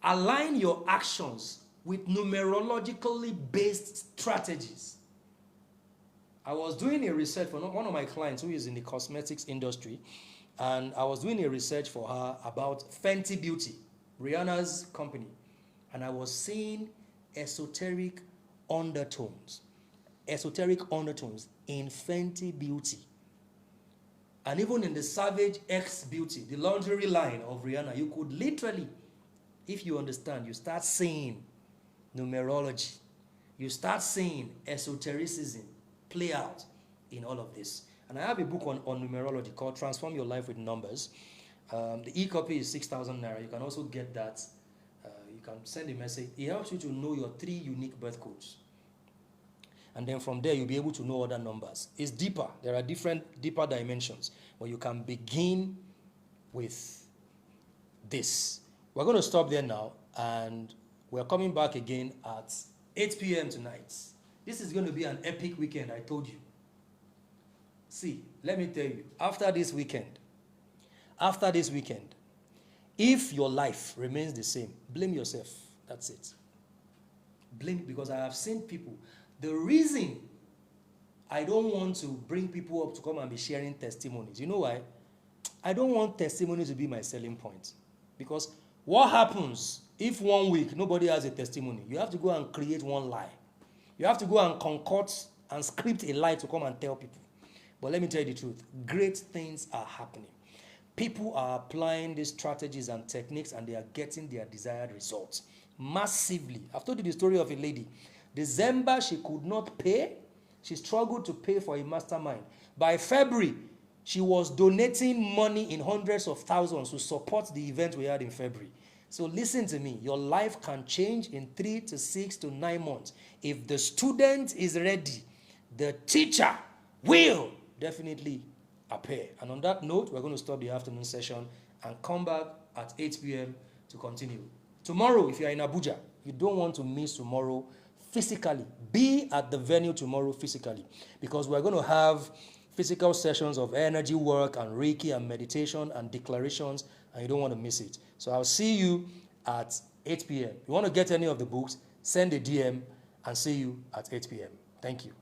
Align your actions with numerologically based strategies. I was doing a research for one of my clients who is in the cosmetics industry, and I was doing a research for her about Fenty Beauty, Rihanna's company, and I was seeing esoteric undertones in Fenty Beauty. And even in the Savage X Beauty, the lingerie line of Rihanna, you could literally, if you understand, you start seeing numerology. You start seeing esotericism play out in all of this. And I have a book on numerology called Transform Your Life with Numbers. The e-copy is 6,000 Naira. You can also get that. You can send a message. It helps you to know your 3 unique birth codes. And then from there, you'll be able to know other numbers. It's deeper. There are deeper dimensions. But you can begin with this. We're going to stop there now. And we're coming back again at 8 p.m. tonight. This is going to be an epic weekend, I told you. See, let me tell you, after this weekend, if your life remains the same, blame yourself. That's it. Blame, because I have seen people. The reason I don't want to bring people up to come and be sharing testimonies, you know why? I don't want testimony to be my selling point. Because what happens if 1 week nobody has a testimony? You have to go and create one lie. You have to go and concoct and script a lie to come and tell people. But let me tell you the truth. Great things are happening. People are applying these strategies and techniques, and they are getting their desired results massively. I've told you the story of a lady. December, she could not pay. She struggled to pay for a mastermind. By February, she was donating money in hundreds of thousands to support the event we had in February. So listen to me. Your life can change in 3 to 6 to 9 months. If the student is ready, the teacher will definitely appear. And on that note, we're going to stop the afternoon session and come back at 8 p.m. to continue. Tomorrow, if you're in Abuja, you don't want to miss tomorrow physically. Be at the venue tomorrow physically, because we're going to have physical sessions of energy work and Reiki and meditation and declarations, and you don't want to miss it. So I'll see you at 8 p.m. If you want to get any of the books, send a DM and see you at 8 p.m. Thank you.